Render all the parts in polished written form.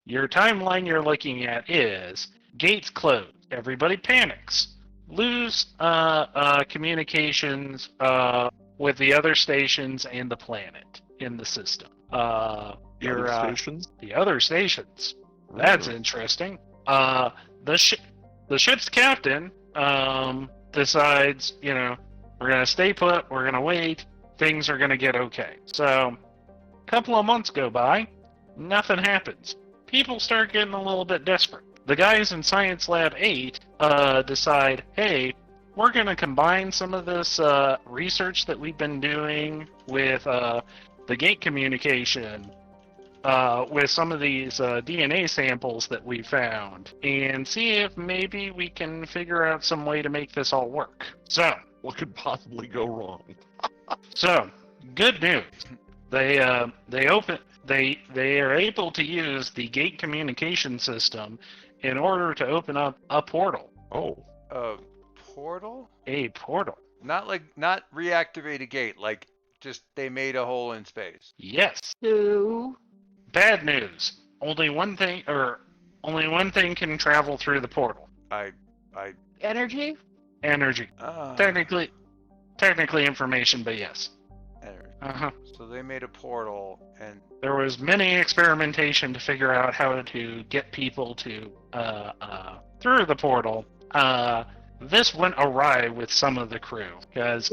Your timeline you're looking at is gates closed. Everybody panics. Lose communications with the other stations and the planet in the system. Stations? The other stations. That's interesting. The ship's captain decides, we're gonna stay put. We're gonna wait. Things are gonna get okay. So, a couple of months go by. Nothing happens. People start getting a little bit desperate. The guys in Science Lab 8 decide, hey, we're going to combine some of this research that we've been doing with the gate communication with some of these DNA samples that we found and see if maybe we can figure out some way to make this all work. So, what could possibly go wrong? So, good news. They are able to use the gate communication system in order to open up a portal. Oh. A portal? A portal. Not reactivate a gate, like just they made a hole in space. Yes. So bad news. Only one thing can travel through the portal. Energy? Energy. Technically information, but yes. Energy. So they made a portal, and there was many experimentation to figure out how to get people to through the portal. This went awry with some of the crew because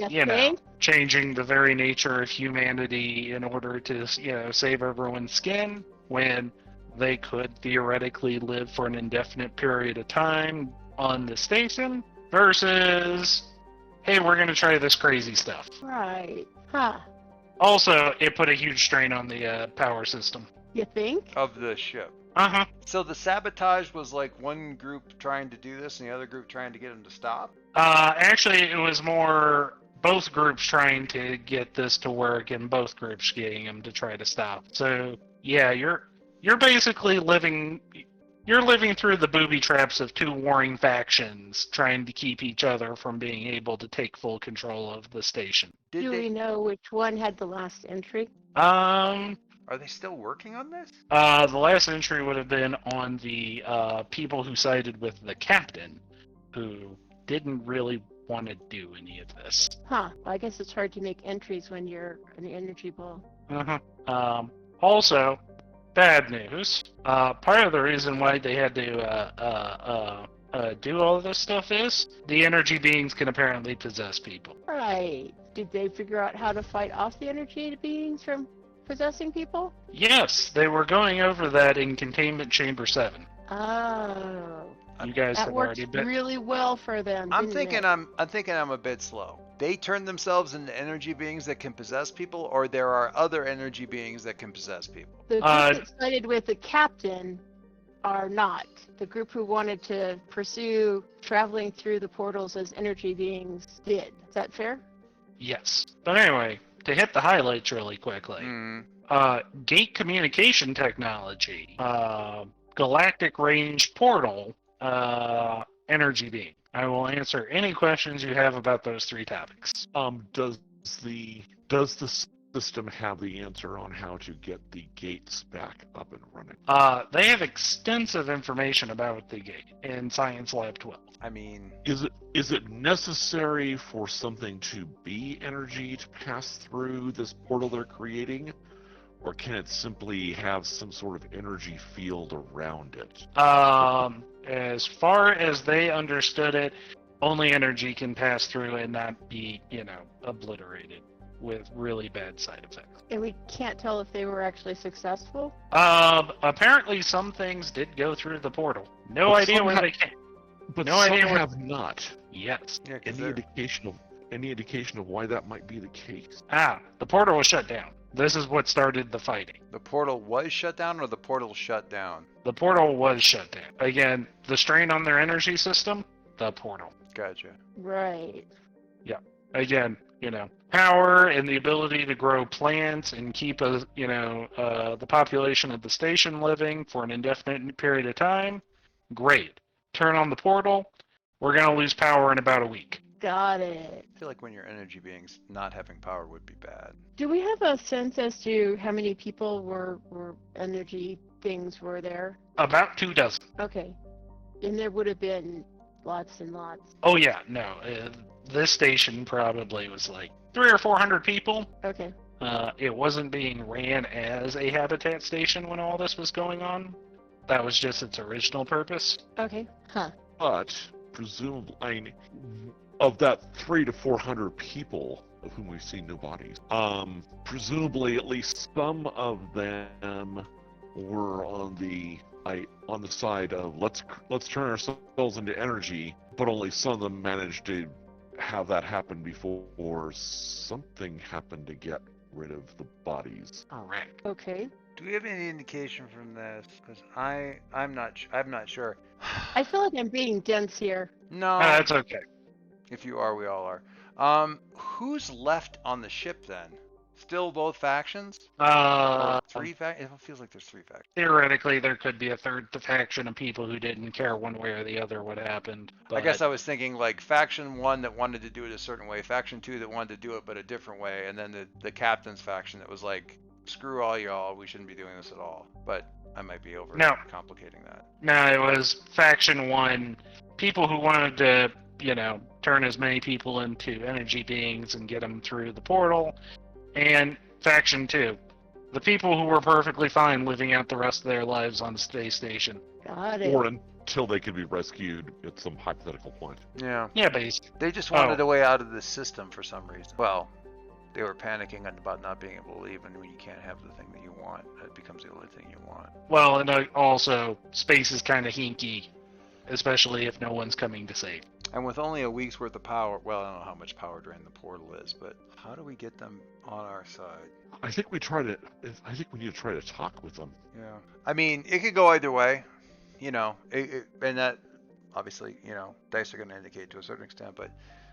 changing the very nature of humanity in order to save everyone's skin when they could theoretically live for an indefinite period of time on the station versus, hey, we're going to try this crazy stuff. Right. Huh. Also, it put a huge strain on the power system. You think? Of the ship. Uh-huh. So the sabotage was like one group trying to do this and the other group trying to get them to stop? Actually, it was more both groups trying to get this to work and both groups getting them to try to stop. So, yeah, you're basically living through the booby traps of two warring factions trying to keep each other from being able to take full control of the station. Do we know which one had the last entry? Are they still working on this? The last entry would have been on the people who sided with the captain, who didn't really want to do any of this. Huh. I guess it's hard to make entries when you're an energy ball. Also, bad news. Part of the reason why they had to do all of this stuff is the energy beings can apparently possess people. Right. Did they figure out how to fight off the energy beings from possessing people? Yes, they were going over that in Containment Chamber 7. Oh. You guys that have worked already been really well for them. I'm thinking I'm a bit slow. They turn themselves into energy beings that can possess people, or there are other energy beings that can possess people? The group that sided with the captain are not. The group who wanted to pursue traveling through the portals as energy beings did. Is that fair? Yes. But anyway, to hit the highlights really quickly. Gate communication technology, galactic range portal, energy being. I will answer any questions you have about those three topics. Does the system have the answer on how to get the gates back up and running? They have extensive information about the gate in Science Lab 12. I mean, is it necessary for something to be energy to pass through this portal they're creating? Or can it simply have some sort of energy field around it? As far as they understood it, only energy can pass through and not be, obliterated with really bad side effects. And we can't tell if they were actually successful? Apparently some things did go through the portal. No idea where they came. But no some idea where... have not. Yes. Yeah, any indication of why that might be the case? The portal was shut down. This is what started the fighting. The portal was shut down, or the portal shut down? The portal was shut down. Again, the strain on their energy system, the portal. Gotcha. Right. Yeah. Again, power and the ability to grow plants and keep the population of the station living for an indefinite period of time. Great. Turn on the portal. We're going to lose power in about a week. Got it. I feel like when you're energy beings, not having power would be bad. Do we have a sense as to how many people were energy things were there? About 2 dozen. Okay. And there would have been lots and lots. Oh yeah, no. This station probably was like 300 or 400 people. Okay. It wasn't being ran as a habitat station when all this was going on. That was just its original purpose. Okay. Huh. But presumably, I mean, of that 300 to 400 people of whom we've seen no bodies, presumably at least some of them were on the side of let's turn ourselves into energy, but only some of them managed to have that happen before something happened to get rid of the bodies. Correct. Okay. Do we have any indication from this? Because I'm not sure. I feel like I'm being dense here. No. That's okay. If you are, we all are. Who's left on the ship then? Still both factions? Or three factions? It feels like there's 3 factions. Theoretically, there could be a third faction of people who didn't care one way or the other what happened. But I guess I was thinking like faction 1 that wanted to do it a certain way, faction 2 that wanted to do it but a different way, and then the captain's faction that was like, screw all y'all, we shouldn't be doing this at all. But I might be over complicating that. No, it was faction 1, people who wanted to, turn as many people into energy beings and get them through the portal, and faction 2, the people who were perfectly fine living out the rest of their lives on the space station. Got it. Or until they could be rescued at some hypothetical point. Yeah. Yeah, basically. They just wanted a way out of the system for some reason. Well, they were panicking about not being able to leave, and when you can't have the thing that you want, it becomes the only thing you want. Well, and also, space is kind of hinky, especially if no one's coming to save. And with only a week's worth of power, well, I don't know how much power drain the portal is, but how do we get them on our side? I think we need to try to talk with them. Yeah. I mean, it could go either way, and that, obviously, dice are going to indicate to a certain extent, but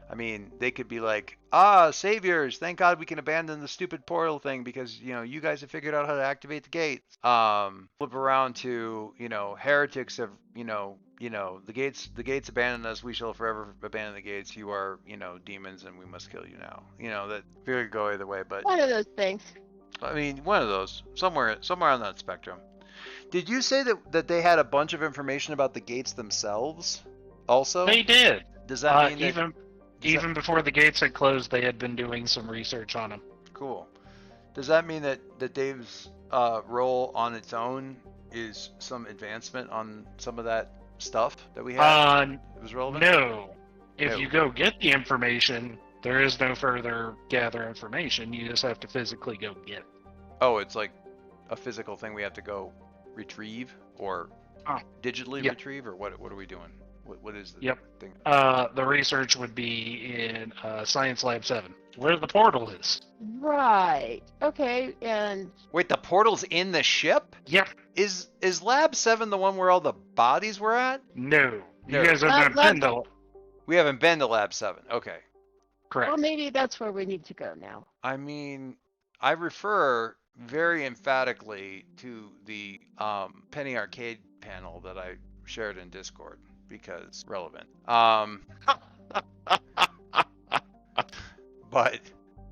I mean, they could be like, saviors, thank God we can abandon the stupid portal thing because, you guys have figured out how to activate the gates. Flip around to, heretics have, the gates abandoned us, we shall forever abandon the gates. You are, demons and we must kill you now. That could go either way, but One of those things. I mean, one of those, somewhere on that spectrum. Did you say that they had a bunch of information about the gates themselves also? They did. Does that mean that... Even before the gates had closed, they had been doing some research on them. Cool. Does that mean that Dave's role on its own is some advancement on some of that stuff that we had? It was relevant? No. If you go get the information, there is no further gather information. You just have to physically go get it. Oh, it's like a physical thing we have to go retrieve or digitally retrieve, or what are we doing? What is the thing? The research would be in Science Lab 7, where the portal is. Right. Okay. And wait, the portal's in the ship? Yep. Is Lab 7 the one where all the bodies were at? No. You guys haven't been to... We haven't been to Lab 7. Okay. Correct. Well, maybe that's where we need to go now. I mean, I refer very emphatically to the Penny Arcade panel that I shared in Discord. Because relevant. But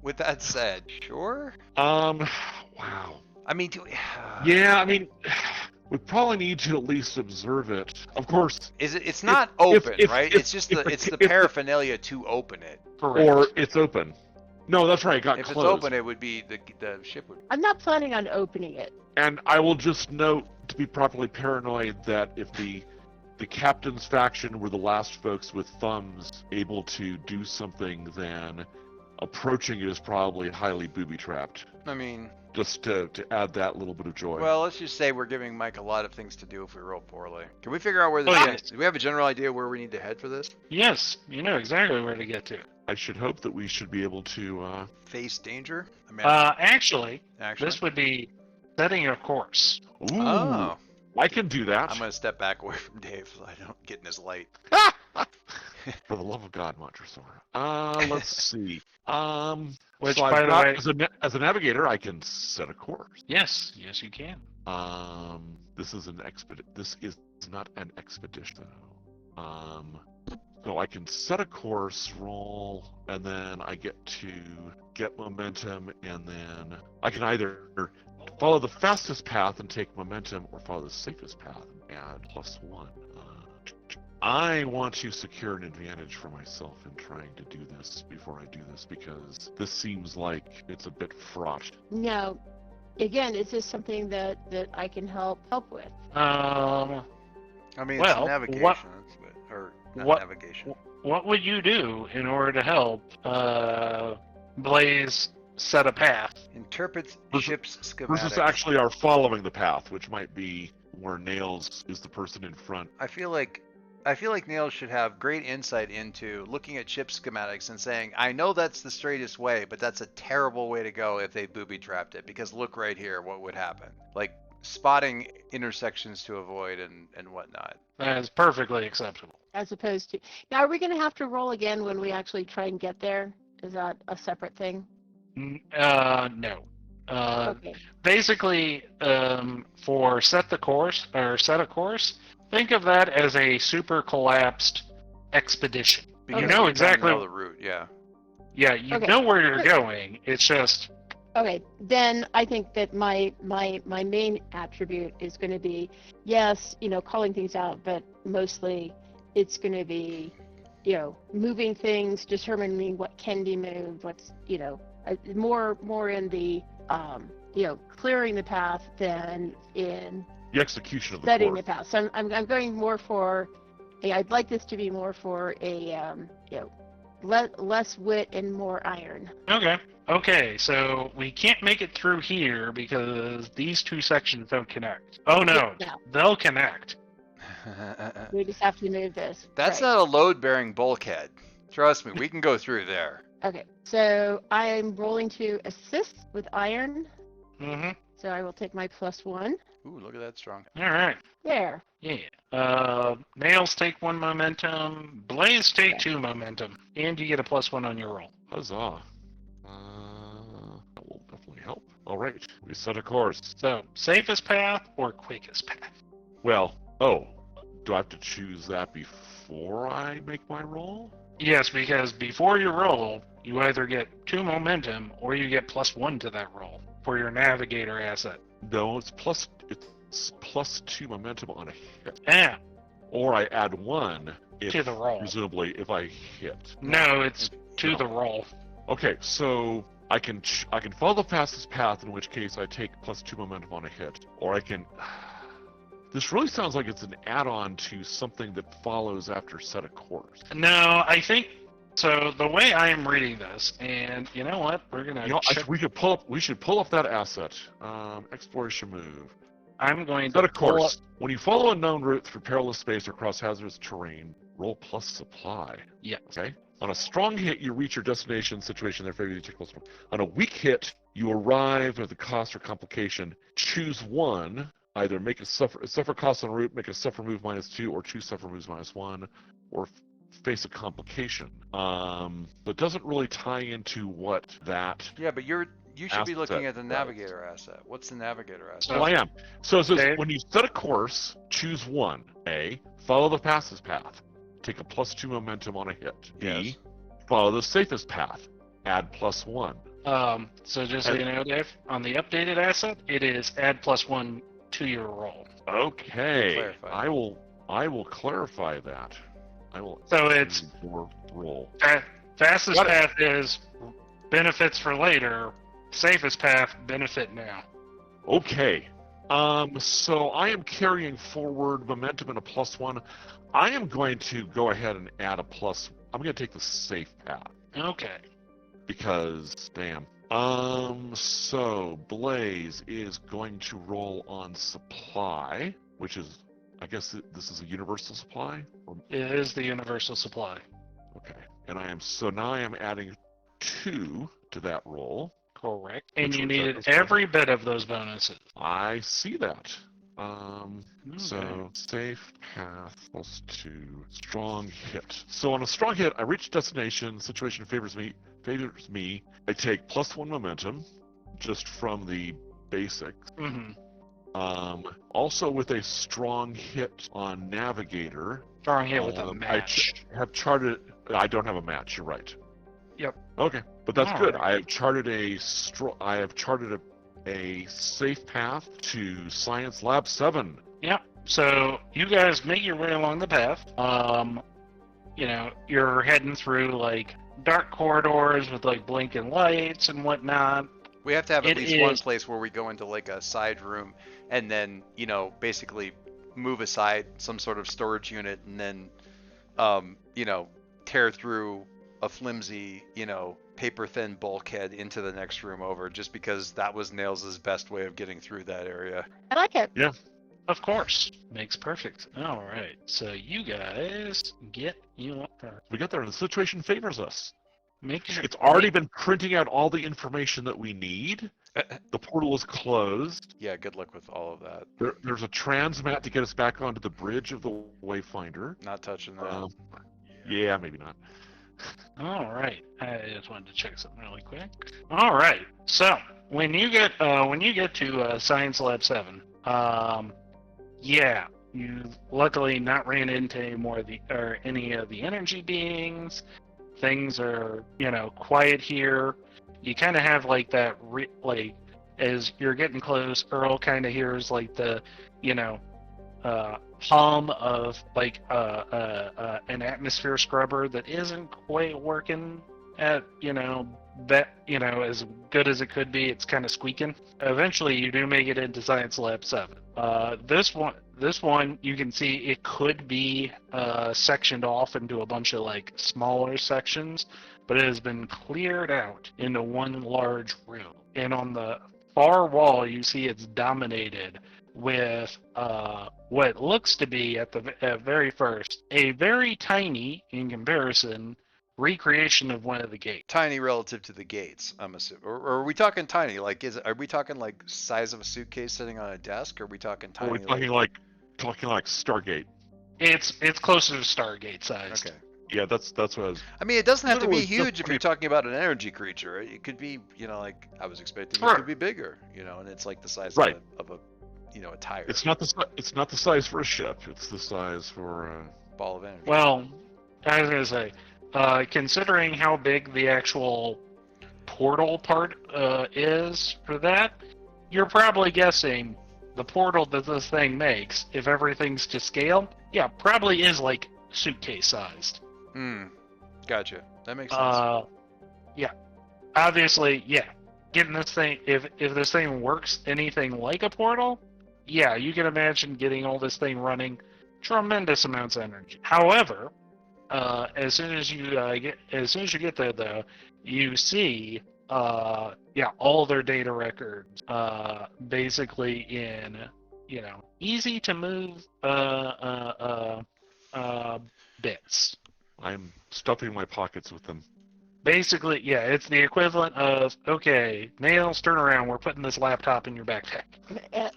with that said, sure. Wow. I mean, yeah. I mean, we probably need to at least observe it. Of course. It's not open, right? It's just the paraphernalia to open it. Correct. Or it's open. No, that's right. It got if closed. It's open, it would be the ship would. I'm not planning on opening it. And I will just note to be properly paranoid that if the captain's faction were the last folks with thumbs able to do something, then approaching it is probably highly booby-trapped. I mean... Just to add that little bit of joy. Well, let's just say we're giving Mike a lot of things to do if we roll poorly. Can we figure out where this is? Do we have a general idea where we need to head for this? Yes, you know exactly where to get to. I should hope that we should be able to... face danger? Actually, this would be setting a course. Ooh. Oh. I can do that. I'm going to step back away from Dave so I don't get in his light. For the love of God, Montresor. Let's see. Which, so by the way, as a navigator, I can set a course. Yes, you can. This is an This is not an expedition. So I can set a course, roll, and then I get to get momentum, and then I can either follow the fastest path and take momentum, or follow the safest path and add +1. I want to secure an advantage for myself in trying to do this before I do this, because this seems like it's a bit fraught. Now, again, is this something that I can help with? I mean, Well, it's navigation, what- or not what- navigation. What would you do in order to help Blaze set a path? Interprets Versus- ship's schematics. Versus actually are following the path, which might be where Nails is the person in front. I feel like Nails should have great insight into looking at ship schematics and saying, I know that's the straightest way, but that's a terrible way to go if they booby trapped it, because look right here, what would happen? Like spotting intersections to avoid and whatnot. That is perfectly acceptable. As opposed to now, are we going to have to roll again when we actually try and get there? Is that a separate thing? No. Okay. Basically, for set a course, think of that as a super collapsed expedition. Because You you know kinda exactly. know the route, yeah. Yeah, you Okay. know where you're going. It's just Okay, then I think that my main attribute is going to be, yes, calling things out, but mostly it's going to be, moving things, determining what can be moved, what's, more in the, clearing the path than in The execution of the setting course. the path. So I'm going more for, I'd like this to be more for a, less wit and more iron. okay. Okay, so we can't make it through here because these two sections don't connect. Oh no, No. they'll connect. We just have to move this. That's Right. not a load-bearing bulkhead. Trust me, we can go through there. Okay, so I'm rolling to assist with iron. Mm-hmm. So I will take my +1. Ooh, look at that strong. All right. There. Yeah. Nails take 1 momentum. Blaze take Okay. 2 momentum, and you get a +1 on your roll. Huzzah. That will definitely help. All right, we set a course. So safest path or quickest path? Well, do I have to choose that before I make my roll? Yes, because before you roll, you either get 2 momentum or you get +1 to that roll for your navigator asset. No, it's +2 momentum on a hit, Yeah, or I add 1 if, to the roll. presumably if I hit. No, it's to No. the roll. Okay, so I can follow the fastest path, in which case I take +2 momentum on a hit, or I can. This really sounds like it's an add-on to something that follows after set a course. No, I think so. The way I am reading this, and you know what, we're gonna. check. We should pull up that asset. Exploration move. I'm going Set to a course. When you follow a known route through perilous space or across hazardous terrain, roll +supply. Yeah. Okay. On a strong hit, you reach your destination situation. Therefore, you take +1. On a weak hit, you arrive at the cost or complication. Choose one. Either make a suffer cost on route, make a suffer move -2, or choose suffer moves -1, or face a complication. But it doesn't really tie into what that. Yeah, but you should be looking Asset at the does. navigator asset. What's the navigator asset? Well, I am. So it says Okay. when you set a course, choose one. A, follow the fastest path. Take a +2 momentum on a hit. B, Yes. follow the safest path. Add +1. So just so you know, Dave, on the updated asset, it is add +1 to your roll. Okay. Clarify. I will clarify that. I will. So it's your roll. fastest Got it. path is benefits for later. Safest path benefit now. Okay. So I am carrying forward momentum and a +1. I am going to go ahead and add a plus. I'm going to take the safe path Okay. because, damn. So Blaze is going to roll on supply, which is, I guess this is a universal supply. It is the universal supply. Okay. And now I am adding 2 to that roll. Correct. And Which you one's needed that? every bit of those bonuses. I see that. So Okay. safe path +2, strong hit. So on a strong hit, I reach destination. Situation favors me. I take +1 momentum, just from the basics. Mm-hmm. Also with a strong hit on Navigator. Throwing it with a I match. have charted. I don't have a match. You're right. Yep. Okay, but that's All good. right. I have charted a safe path to Science Lab 7. Yep. So you guys make your way along the path. You're heading through like dark corridors with like blinking lights and whatnot. We have to have at It least one is- place where we go into like a side room and then, basically move aside some sort of storage unit and then, tear through a flimsy, paper thin bulkhead into the next room over just because that was Nails' best way of getting through that area. I like it. Of course. Makes perfect. All right. So you guys get you up there. We got there, and the situation favors us. Make sure It's already been printing out all the information that we need. The portal is closed. Yeah, good luck with all of that. There's a transmat to get us back onto the bridge of the Wayfinder. Not touching that. Yeah, maybe not. All right. I just wanted to check something really quick. All right. So when you get to Science Lab 7, you luckily not ran into any of the energy beings. Things are quiet here. You kind of have like that as you're getting close, Earl kind of hears like the hum of like an atmosphere scrubber that isn't quite working at as good as it could be. It's kind of squeaking. Eventually you do make it into Science Lab 7. This one you can see it could be sectioned off into a bunch of like smaller sections, but it has been cleared out into one large room, and on the far wall you see it's dominated with what looks to be at very first a very tiny, in comparison, recreation of one of the gates. Tiny relative to the gates, I'm assuming. Or are we talking tiny? Like, are we talking like size of a suitcase sitting on a desk? Or are we talking Are we tiny? talking like Stargate? It's closer to Stargate sized. Okay. Yeah, that's what I was. I mean, it doesn't have to be Literally, huge if you're talking about an energy creature. It could be, like I was expecting, it Sure. could be bigger, and it's like the size Right. of a a tire. It's not the size for a ship. It's the size for. Ball of energy. Well, I was gonna say, considering how big the actual portal part is for that, you're probably guessing the portal that this thing makes, if everything's to scale, probably is like suitcase sized. Gotcha. That makes sense. Obviously, getting this thing, if this thing works anything like a portal, you can imagine getting all this thing running tremendous amounts of energy. However, as soon as you get there, though, you see all their data records basically in easy to move bits. I'm stuffing my pockets with them. Basically, it's the equivalent of, okay, Nails, turn around, we're putting this laptop in your backpack.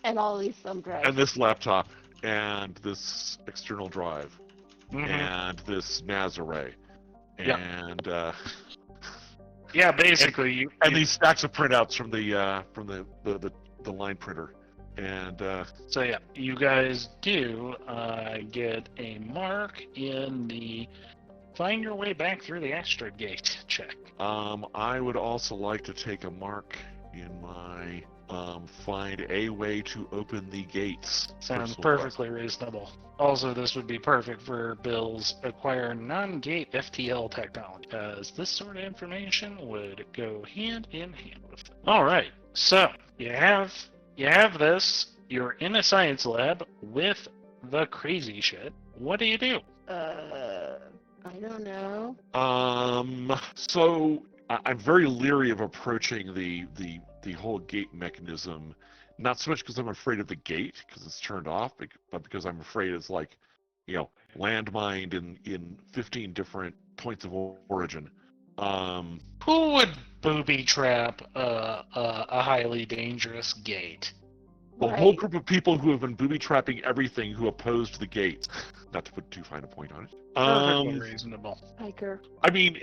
And all these thumb drives. And this laptop, and this external drive, Mhm. and this NAS array, Yeah. and Basically, you these stacks of printouts from the line printer, and So you guys do get a mark in the find your way back through the asteroid gate check. I would also like to take a mark in my find a way to open the gates. Sounds personal quest. perfectly reasonable. Also, this would be perfect for Bill's acquire non-gate FTL technology, because this sort of information would go hand in hand with it. All right, so you have this. You're in a science lab with the crazy shit. What do you do? I don't know. So I'm very leery of approaching the whole gate mechanism, not so much because I'm afraid of the gate because it's turned off, but because I'm afraid it's like, landmined in 15 different points of origin. Who would booby trap a highly dangerous gate? A whole group of people who have been booby trapping everything who opposed the gates. Not to put too fine a point on it. Perfectly reasonable. Hiker. I mean,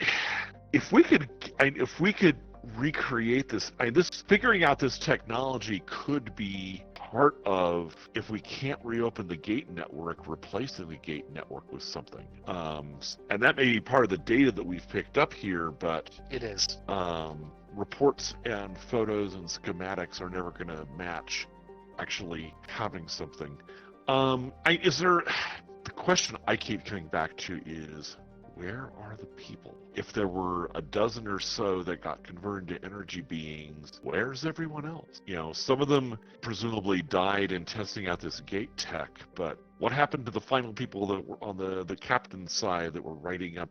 if we could recreate this, figuring out this technology could be part of, if we can't reopen the gate network, replacing the gate network with something. And that may be part of the data that we've picked up here, but It is. reports and photos and schematics are never going to match actually having something. The question I keep coming back to is, where are the people? If there were a dozen or so that got converted to energy beings, where's everyone else? Some of them presumably died in testing out this gate tech, but what happened to the final people that were on the captain's side that were writing up,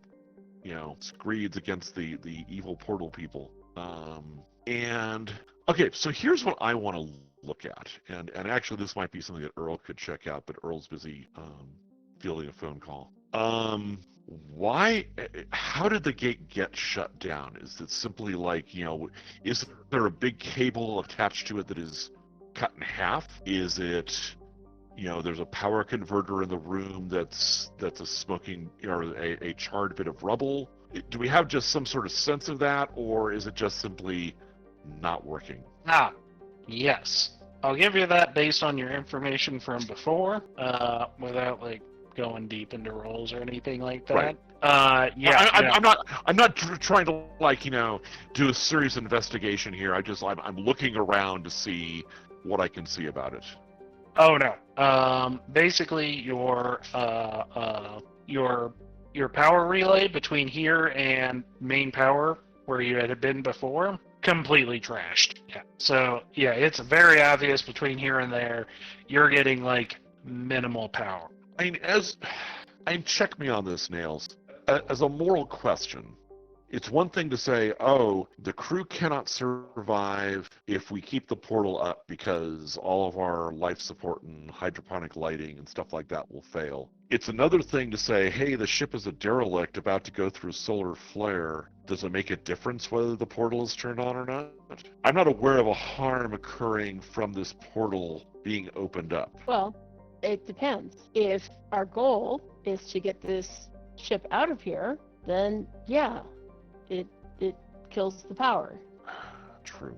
screeds against the evil portal people? And okay, so here's what I want to look at, and actually this might be something that Earl could check out, but Earl's busy fielding a phone call. How did the gate get shut down? Is it simply like, is there a big cable attached to it that is cut in half? Is it, there's a power converter in the room that's a smoking, or a charred bit of rubble? Do we have just some sort of sense of that, or is it just simply not working? Yes. I'll give you that based on your information from before, without going deep into roles or anything like that. Right. I'm not trying to do a serious investigation here. I'm looking around to see what I can see about it. Oh no. Basically your power relay between here and main power, where you had been before, completely trashed. Yeah. So yeah, it's very obvious between here and there, you're getting minimal power. Check me on this, Nails. As a moral question, it's one thing to say, oh, the crew cannot survive if we keep the portal up because all of our life support and hydroponic lighting and stuff like that will fail. It's another thing to say, hey, the ship is a derelict about to go through solar flare. Does it make a difference whether the portal is turned on or not? I'm not aware of a harm occurring from this portal being opened up. Well, it depends. If our goal is to get this ship out of here, then yeah, it kills the power. True.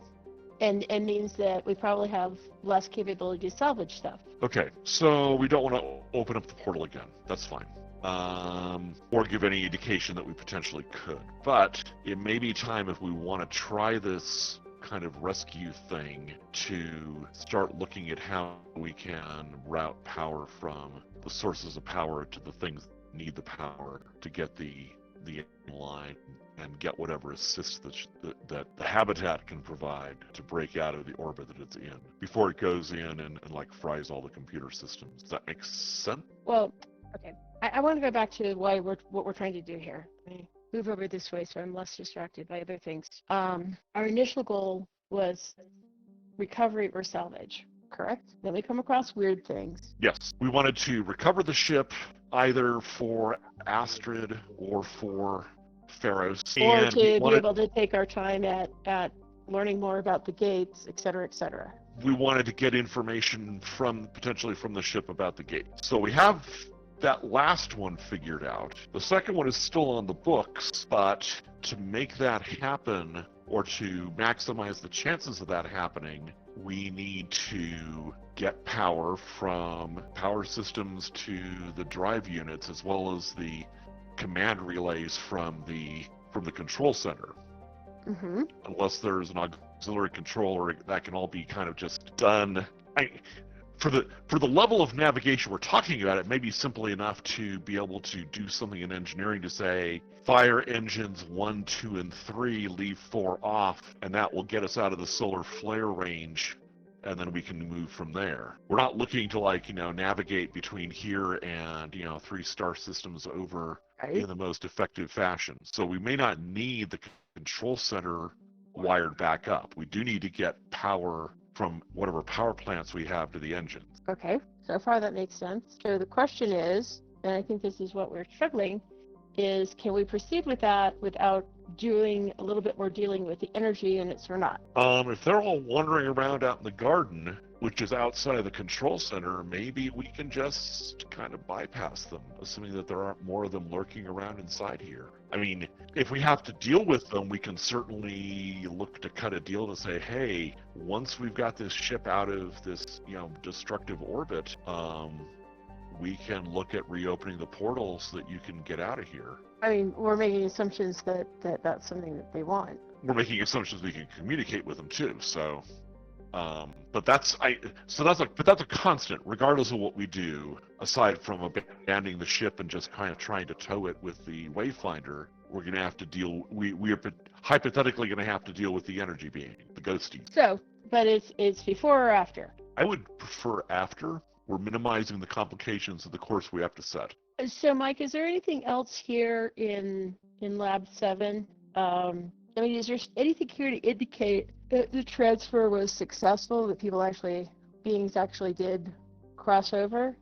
And means that we probably have less capability to salvage stuff. Okay, so we don't want to open up the portal again. That's fine. Or give any indication that we potentially could. But it may be time, if we want to try this kind of rescue thing, to start looking at how we can route power from the sources of power to the things that need the power to get the line and get whatever assist that the habitat can provide to break out of the orbit that it's in before it goes in and fries all the computer systems. Does that make sense? Well, okay. I want to go back to what we're trying to do here. Let me move over this way so I'm less distracted by other things. Our initial goal was recovery or salvage, correct? Then we come across weird things. Yes. We wanted to recover the ship either for Astrid or for Pharos. Or to be able to take our time at learning more about the gates, et cetera, et cetera. We wanted to get information potentially from the ship about the gate. So we have that last one figured out. The second one is still on the books, but to make that happen, or to maximize the chances of that happening, we need to get power from power systems to the drive units, as well as the command relays from the control center. Mm-hmm. Unless there's an auxiliary controller, that can all be kind of just done. For the level of navigation we're talking about, it may be simply enough to be able to do something in engineering to say, fire engines 1, 2, and 3, leave 4 off, and that will get us out of the solar flare range, and then we can move from there. We're not looking to navigate between here and 3 star systems over in the most effective fashion. So we may not need the control center wired back up. We do need to get power from whatever power plants we have to the engines. Okay, so far that makes sense. So the question is, and I think this is what we're struggling, is can we proceed with that without doing a little bit more dealing with the energy units or not? If they're all wandering around out in the garden, which is outside of the control center, maybe we can just kind of bypass them, assuming that there aren't more of them lurking around inside here. I mean, if we have to deal with them, we can certainly look to cut a deal to say, hey, once we've got this ship out of this, destructive orbit, we can look at reopening the portal so that you can get out of here. I mean, we're making assumptions that that's something that they want. We're making assumptions we can communicate with them too. So, but that's a constant, regardless of what we do. Aside from abandoning the ship and just kind of trying to tow it with the Wayfinder, we're going to have to deal. We are hypothetically going to have to deal with the energy being, the ghosties. So, but it's before or after? I would prefer after. We're minimizing the complications of the course we have to set. So, Mike, is there anything else here in Lab 7? I mean, is there anything here to indicate that the transfer was successful, that beings actually did cross over?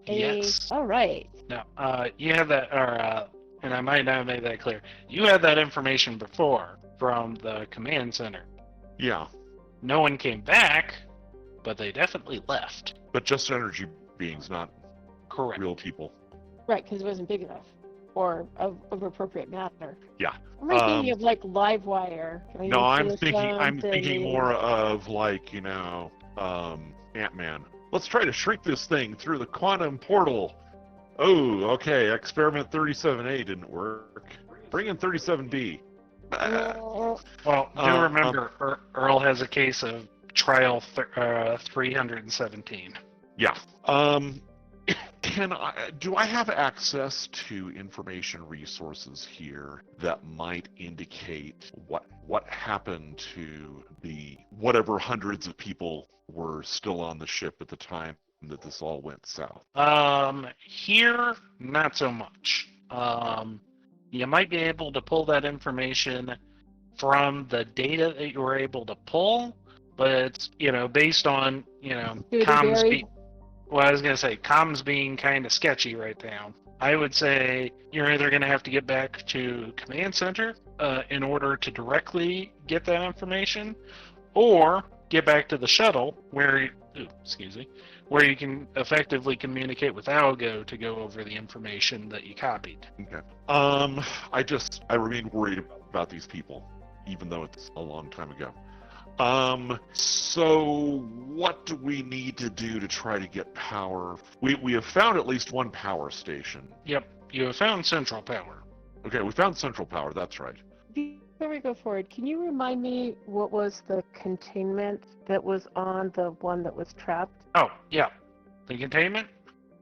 Yes. All right. No, you had that, and I might not have made that clear. You had that information before from the command center. Yeah. No one came back, but they definitely left. But just energy beings, not Correct. real people. Right, because it wasn't big enough or of appropriate matter. Yeah. I'm thinking of like Livewire. No, I'm thinking more of like, Ant-Man. Let's try to shrink this thing through the quantum portal. Oh, okay. Experiment 37A didn't work. Bring in 37B. Well, do remember, Earl has a case of trial 317. Yeah. Do I have access to information resources here that might indicate what happened to the whatever hundreds of people were still on the ship at the time that this all went south? Here, not so much. You might be able to pull that information from the data that you were able to pull, but it's, based on, comms. Well, I was going to say, comms being kind of sketchy right now. I would say you're either going to have to get back to Command Center in order to directly get that information, or get back to the shuttle where you can effectively communicate with Algo to go over the information that you copied. Okay. I remain worried about these people, even though it's a long time ago. So what do we need to do to try to get power? We have found at least one power station. Yep, you have found central power. Okay, we found central power, that's right. Before we go forward, can you remind me what was the containment that was on the one that was trapped? Oh, yeah. The containment?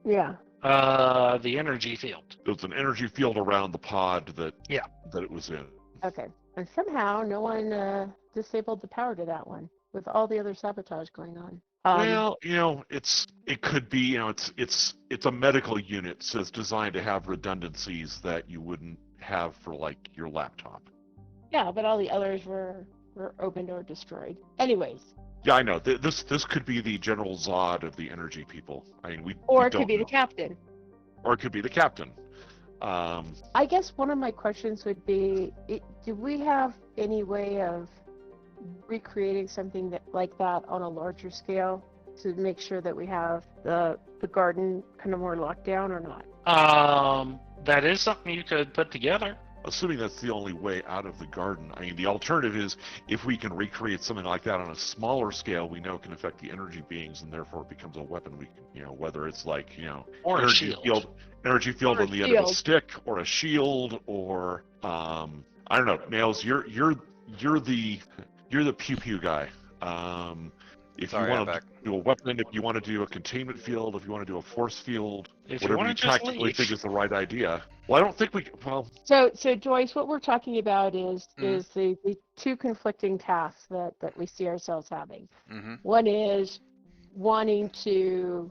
Yeah. The energy field. There was an energy field around the pod that Yeah. that it was in. Okay. And somehow no one disabled the power to that one with all the other sabotage going on. Well, it could be, it's a medical unit, so it's designed to have redundancies that you wouldn't have for like your laptop. Yeah, but all the others were opened or destroyed. Anyways. Yeah, I know. This could be the General Zod of the energy people. I mean, Or it could be the captain. Or it could be the captain. I guess one of my questions would be, do we have any way of recreating something like that on a larger scale to make sure that we have the garden kind of more locked down or not? That is something you could put together. Assuming that's the only way out of the garden. I mean, the alternative is if we can recreate something like that on a smaller scale, we know it can affect the energy beings, and therefore it becomes a weapon. We can, whether it's like, or energy field on the end of a stick, or a shield, or I don't know. Nails, you're the pew pew guy. If you want to do a weapon, if you want to do a containment field, if you want to do a force field, whatever you tactically think is the right idea. Well, I don't think we. Well. So Joyce, what we're talking about is the two conflicting tasks that we see ourselves having. Mm-hmm. One is wanting to,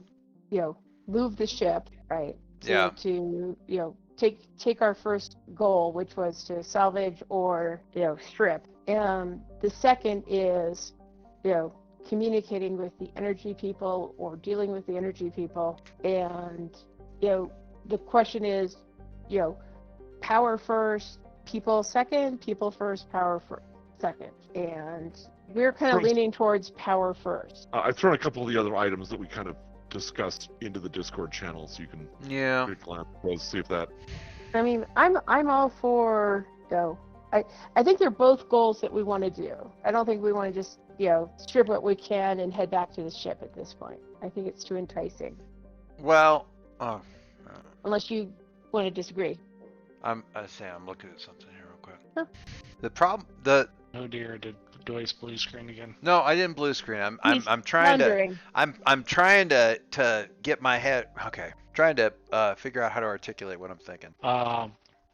move the ship, right? To take our first goal, which was to salvage or strip. And the second is, communicating with the energy people or dealing with the energy people. And, the question is, power first, people second, people first, power second. And we're kind of leaning towards power first. I've thrown a couple of the other items that we kind of discussed into the Discord channel, so you can glance those, see if that I mean, I'm all for I think they're both goals that we want to do. I don't think we want to just strip what we can and head back to the ship at this point. I think it's too enticing. Well, Unless you want to disagree. I'm looking at something here real quick. Huh. The problem, Oh dear, did Joyce blue screen again? no, I didn't blue screen. He's I'm trying wondering. to I'm trying to get my head trying to figure out how to articulate what I'm thinking.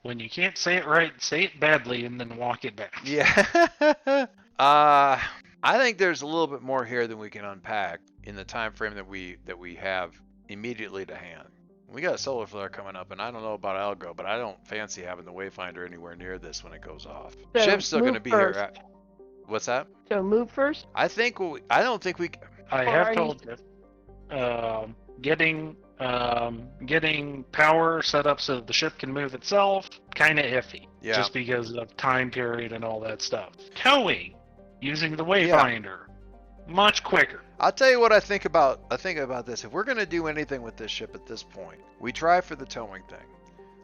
When you can't say it right, say it badly and then walk it back. Yeah. I think there's a little bit more here than we can unpack in the time frame that we have immediately to hand. We got a solar flare coming up, and I don't know about Algo, but I don't fancy having the Wayfinder anywhere near this when it goes off. So Ship's still going to move be first. here. What's that? So move first. I don't think we. I Or have are told you, getting power set up so the ship can move itself, kind of iffy. Yeah. Just because of time period and all that stuff. Towing, using the Wayfinder, much quicker. I'll tell you what I think about this. If we're going to do anything with this ship at this point, we try for the towing thing.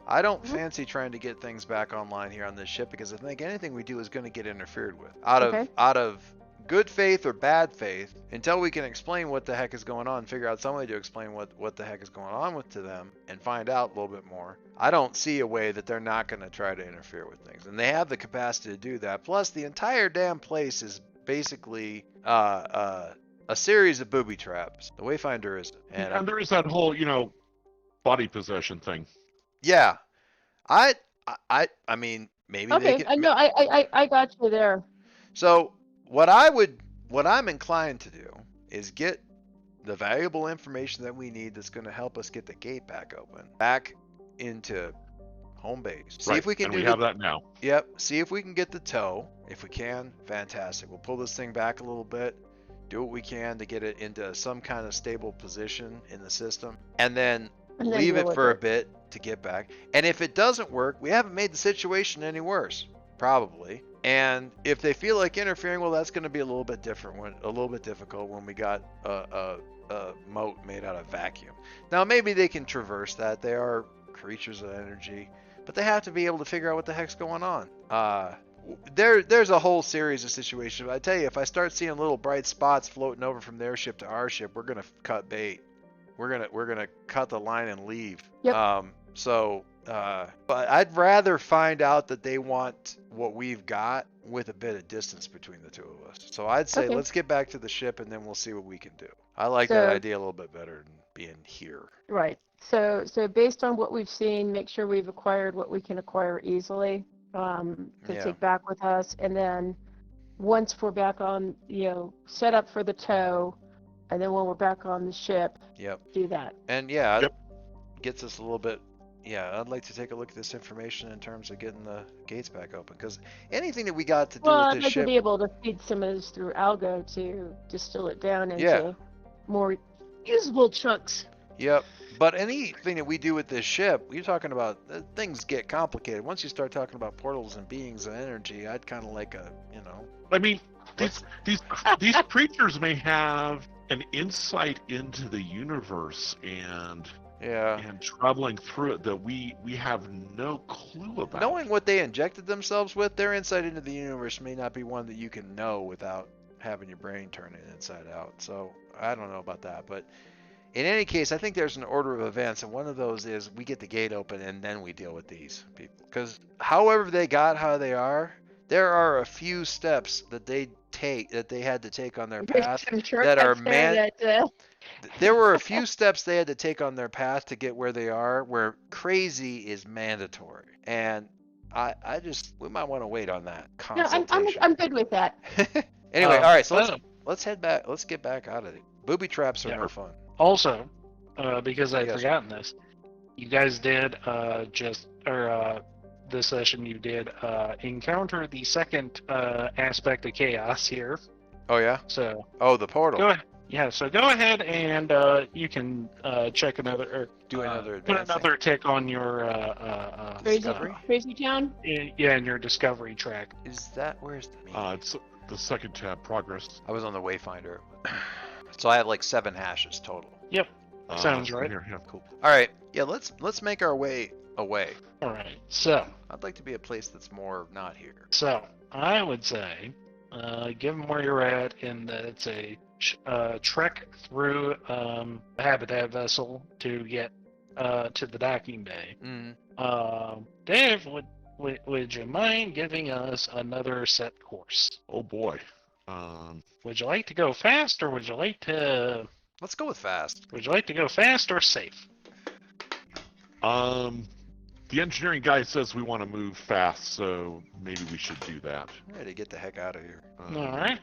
I don't fancy trying to get things back online here on this ship because I think anything we do is going to get interfered with out of good faith or bad faith until we can explain what the heck is going on, figure out some way to explain what the heck is going on to them and find out a little bit more. I don't see a way that they're not going to try to interfere with things, and they have the capacity to do that. Plus, the entire damn place is basically a series of booby traps. The Wayfinder is, And there is that whole, body possession thing. yeah, I mean, maybe Okay. they can. No, I got you there. So what I'm inclined to do is get the valuable information that we need that's going to help us get the gate back open, back into home base. See if we can and do we have that now. Yep. See if we can get the tow. If we can, fantastic. We'll pull this thing back a little bit, do what we can to get it into some kind of stable position in the system, and then leave deal it with for a bit to get back. And if it doesn't work, we haven't made the situation any worse, probably. And if they feel like interfering, well, that's going to be a little bit difficult when we got a moat made out of vacuum. Now, maybe they can traverse that. They are creatures of energy, but they have to be able to figure out what the heck's going on. There's a whole series of situations. I tell you, if I start seeing little bright spots floating over from their ship to our ship, we're gonna cut bait. We're gonna cut the line and leave. Yep. But I'd rather find out that they want what we've got with a bit of distance between the two of us. So I'd say Okay. let's get back to the ship and then we'll see what we can do. I like that idea a little bit better than being here. Right. So based on what we've seen, make sure we've acquired what we can acquire easily to take back with us, and then once we're back on, set up for the tow, and then when we're back on the ship, do that. And gets us a little bit. Yeah, I'd like to take a look at this information in terms of getting the gates back open, because anything that we got to do Well, with I'd this like ship. to be able to feed some of this through Algo to distill it down into more usable chunks. Yep. But anything that we do with this ship, you're talking about things get complicated. Once you start talking about portals and beings and energy, I'd kind of like I mean, these creatures may have an insight into the universe and traveling through it that we have no clue about. Knowing what they injected themselves with, their insight into the universe may not be one that you can know without having your brain turn it inside out. So I don't know about that, but in any case, I think there's an order of events, and one of those is we get the gate open and then we deal with these people. Because however they got how they are, there are a few steps that they had to take on their path that are there were a few steps they had to take on their path to get where they are, where crazy is mandatory. And we might want to wait on that No, consultation. I'm good with that. Anyway, all right, so let's head back. Let's get back out of it. Booby traps are no fun. Also, because I'd forgotten this, you guys did this session you did encounter the second aspect of chaos here. Oh yeah. So. Oh, the portal. Go ahead. Yeah. So go ahead and you can check another or do another put another tick on your discovery. Crazy Town. Yeah, in your discovery track. Is that where's the? It's the second tab, progress. I was on the Wayfinder. So I have like 7 hashes total. Yep. Sounds right. Here, yeah. Cool. All right. Yeah, let's make our way away. All right. So I'd like to be a place that's more not here. I would say, given where you're at, in that it's a trek through a habitat vessel to get to the docking bay. Dave, would you mind giving us another set course? Oh boy. Would you like to go fast, or would you like to? Let's go with fast. Would you like to go fast or safe? The engineering guy says we want to move fast, so maybe we should do that. Ready to get the heck out of here. All right.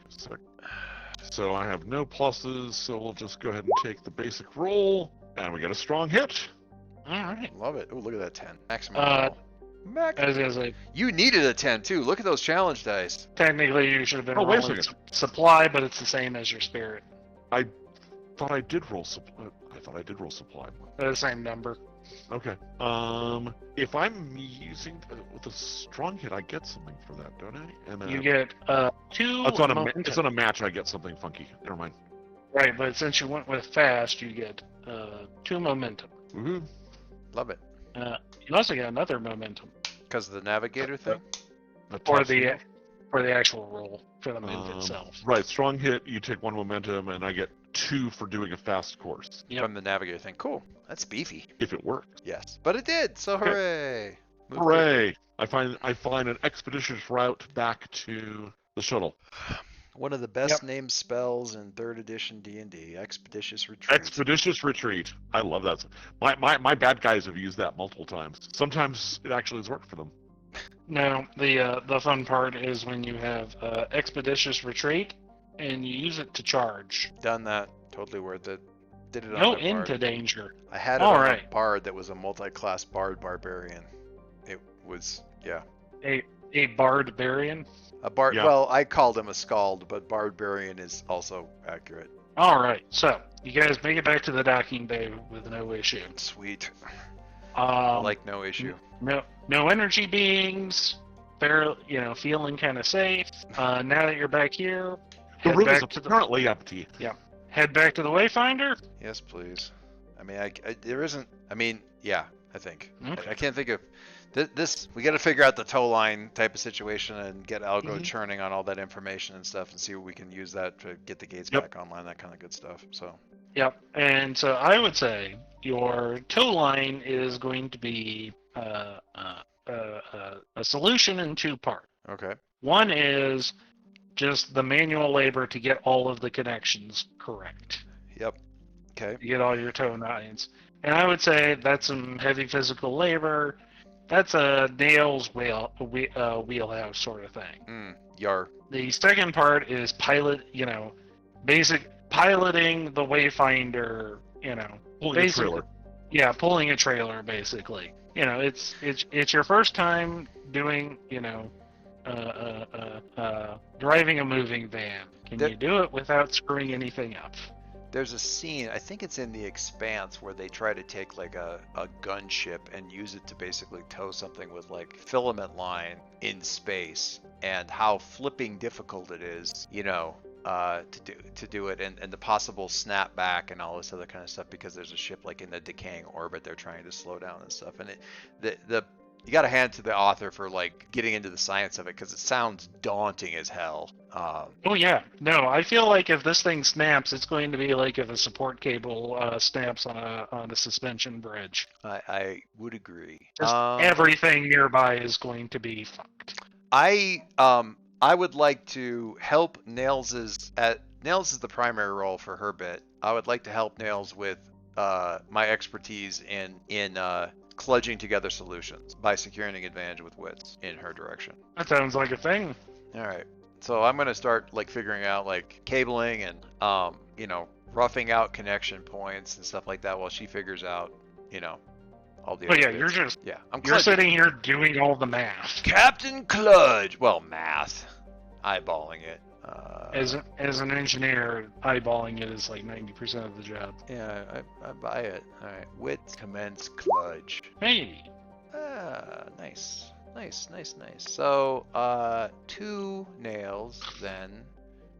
So I have no pluses, so we'll just go ahead and take the basic roll, and we get a strong hit. All right. Love it. Oh, look at that 10. Maximum roll. As a You needed a 10 too. Look at those challenge dice. technically, you should have been Oh, wait a rolling second. supply, but it's the same as your spirit. I thought I did roll supply. They're the same number. Okay. If I'm using with a strong hit, I get something for that, don't I? And You get 2 it's on a momentum. it's on a match. I get something funky. Never mind. Right, but since you went with fast, you get 2 momentum. Woohoo! Love it. You also get another momentum Because of the navigator thing? for the actual roll for the mint itself. Right, strong hit. You take 1 momentum, and I get 2 for doing a fast course Yep. From the navigator thing. Cool. That's beefy. if it works. Yes. But it did, so Okay. hooray. Move Hooray! I find an expeditious route back to the shuttle. quick. One of the best named spells in 3rd edition D&D. Expeditious Retreat. Expeditious retreat. I love that. My bad guys have used that multiple times. Sometimes it actually has worked for them. Now, the fun part is when you have expeditious retreat, and you use it to charge. Done that. Totally worth it. Did it on No a into bard. danger. I had it All on right. a bard that was a multi-class bard barbarian. It was, yeah. A barbarian. A bard. Yeah. Well, I called him a scald, but barbarian is also accurate. All right, so you guys make it back to the docking bay with no issue. Sweet. Um, Like no issue. no energy beings. Feeling kind of safe. Now that you're back here, The head room is back to the apparently empty. head back to the Wayfinder. Yes, please. I mean, there isn't. I mean, yeah. I think. Okay. I can't think of this. We got to figure out the tow line type of situation and get algo Mhm. churning on all that information and stuff, and see what we can use that to get the gates Yep. back online. That kind of good stuff. So. Yep. And so I would say your tow line is going to be a solution in 2 parts. Okay. One is just the manual labor to get all of the connections correct. Yep. Okay. You get all your tow lines. And I would say that's some heavy physical labor. That's a nails wheelhouse sort of thing. Yar. The second part is basic piloting the Wayfinder, Pulling a basically. trailer. Yeah, pulling a trailer, basically. It's your first time doing, driving a moving van. Can you do it without screwing anything up? There's a scene, I think it's in The Expanse, where they try to take like a gunship and use it to basically tow something with like filament line in space, and how flipping difficult it is, to do it, and the possible snapback and all this other kind of stuff, because there's a ship like in the decaying orbit they're trying to slow down and stuff, and you got to hand it to the author for like getting into the science of it, because it sounds daunting as hell. Oh yeah, no, I feel like if this thing snaps, it's going to be like if a support cable snaps on a suspension bridge. I would agree. Just everything nearby is going to be fucked. I would like to help Nails is the primary role for her bit. I would like to help Nails with my expertise in kludging together solutions by securing an advantage with wits in her direction. That sounds like a thing. All right. So I'm gonna start like figuring out like cabling and roughing out connection points and stuff like that while she figures out all the. But other yeah, you're bits. just I'm you're kludging. sitting here doing all the math. Captain Kludge. Well, math. Eyeballing it. As an engineer, eyeballing it is like 90% of the job. Yeah, I buy it. All right. Wit commence kludge. Hey, Nice. So, 2 nails, then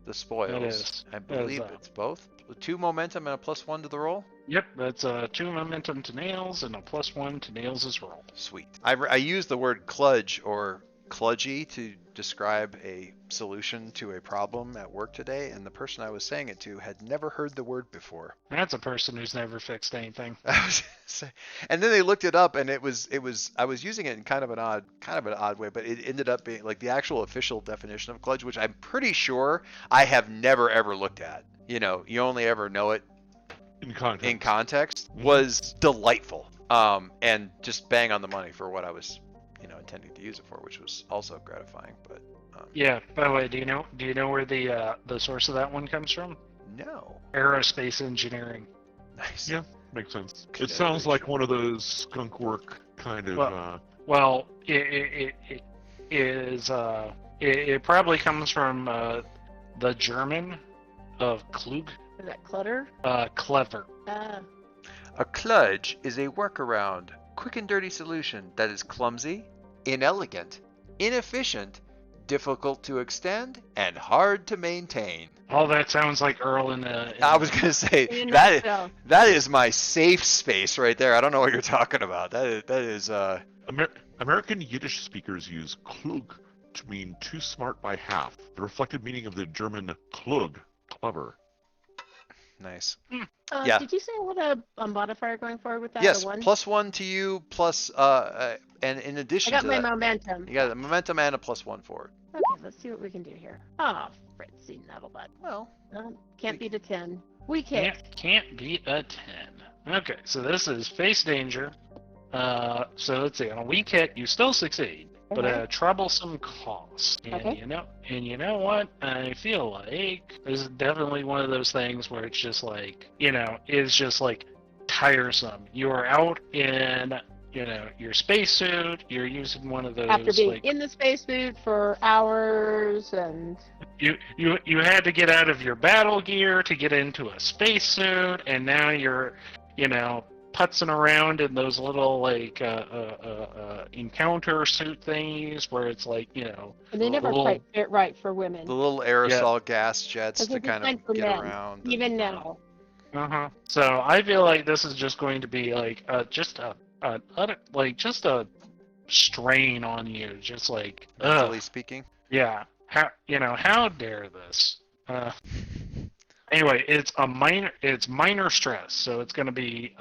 the spoils. That is. I believe That is, it's both. 2 momentum and a +1 to the roll. Yep, that's 2 momentum to nails and a +1 to nails' roll. Sweet. I used the word kludge or kludgy to describe a solution to a problem at work today, and the person I was saying it to had never heard the word before. That's a person who's never fixed anything. And then they looked it up, and it was I was using it in kind of an odd way, but it ended up being like the actual official definition of kludge, which I'm pretty sure I have never ever looked at. You know, you only ever know it in context, was delightful. And just bang on the money for what I was, intending to use it for, which was also gratifying. But Yeah. By the way, do you know where the source of that one comes from? no, Aerospace engineering. nice. Yeah, makes sense. Kludge. It sounds like one of those skunk work kind of. Well, it is. It probably comes from the German of klug, Is that clutter? clever. A kludge is a workaround, quick and dirty solution that is clumsy, inelegant, inefficient, difficult to extend, and hard to maintain. All that sounds like Earl in I was gonna say In a that nutshell. that is my safe space right there. I don't know what you're talking about. That is American Yiddish speakers use klug to mean too smart by half. The reflected meaning of the German klug, clever. nice. Yeah. Did you say what a modifier going forward with that? Yes, A one? +1 to you, plus and in I addition got to my that, momentum. you got a momentum and a +1 for it. Okay, let's see what we can do here. Oh, Fritzy Nuttlebutt. Well, Can't beat a 10. We kick. can't beat a 10. Okay, so this is face danger. So let's see. On a weak hit, you still succeed, but at a troublesome cost. And Okay. you know what? I feel like this is definitely one of those things where it's just like, is just like tiresome. You are out in, your spacesuit. You're using one of those After being like in the spacesuit for hours and you had to get out of your battle gear to get into a spacesuit, and now you're, putzing around in those little like encounter suit thingies where it's like, and they never little- quite fit right for women. the little aerosol gas jets Because to it's kind designed of for get men, around. even and, now. So I feel like this is just going to be like just a strain on you, just like mentally speaking. yeah. How dare this? Anyway, it's minor stress, so it's going to be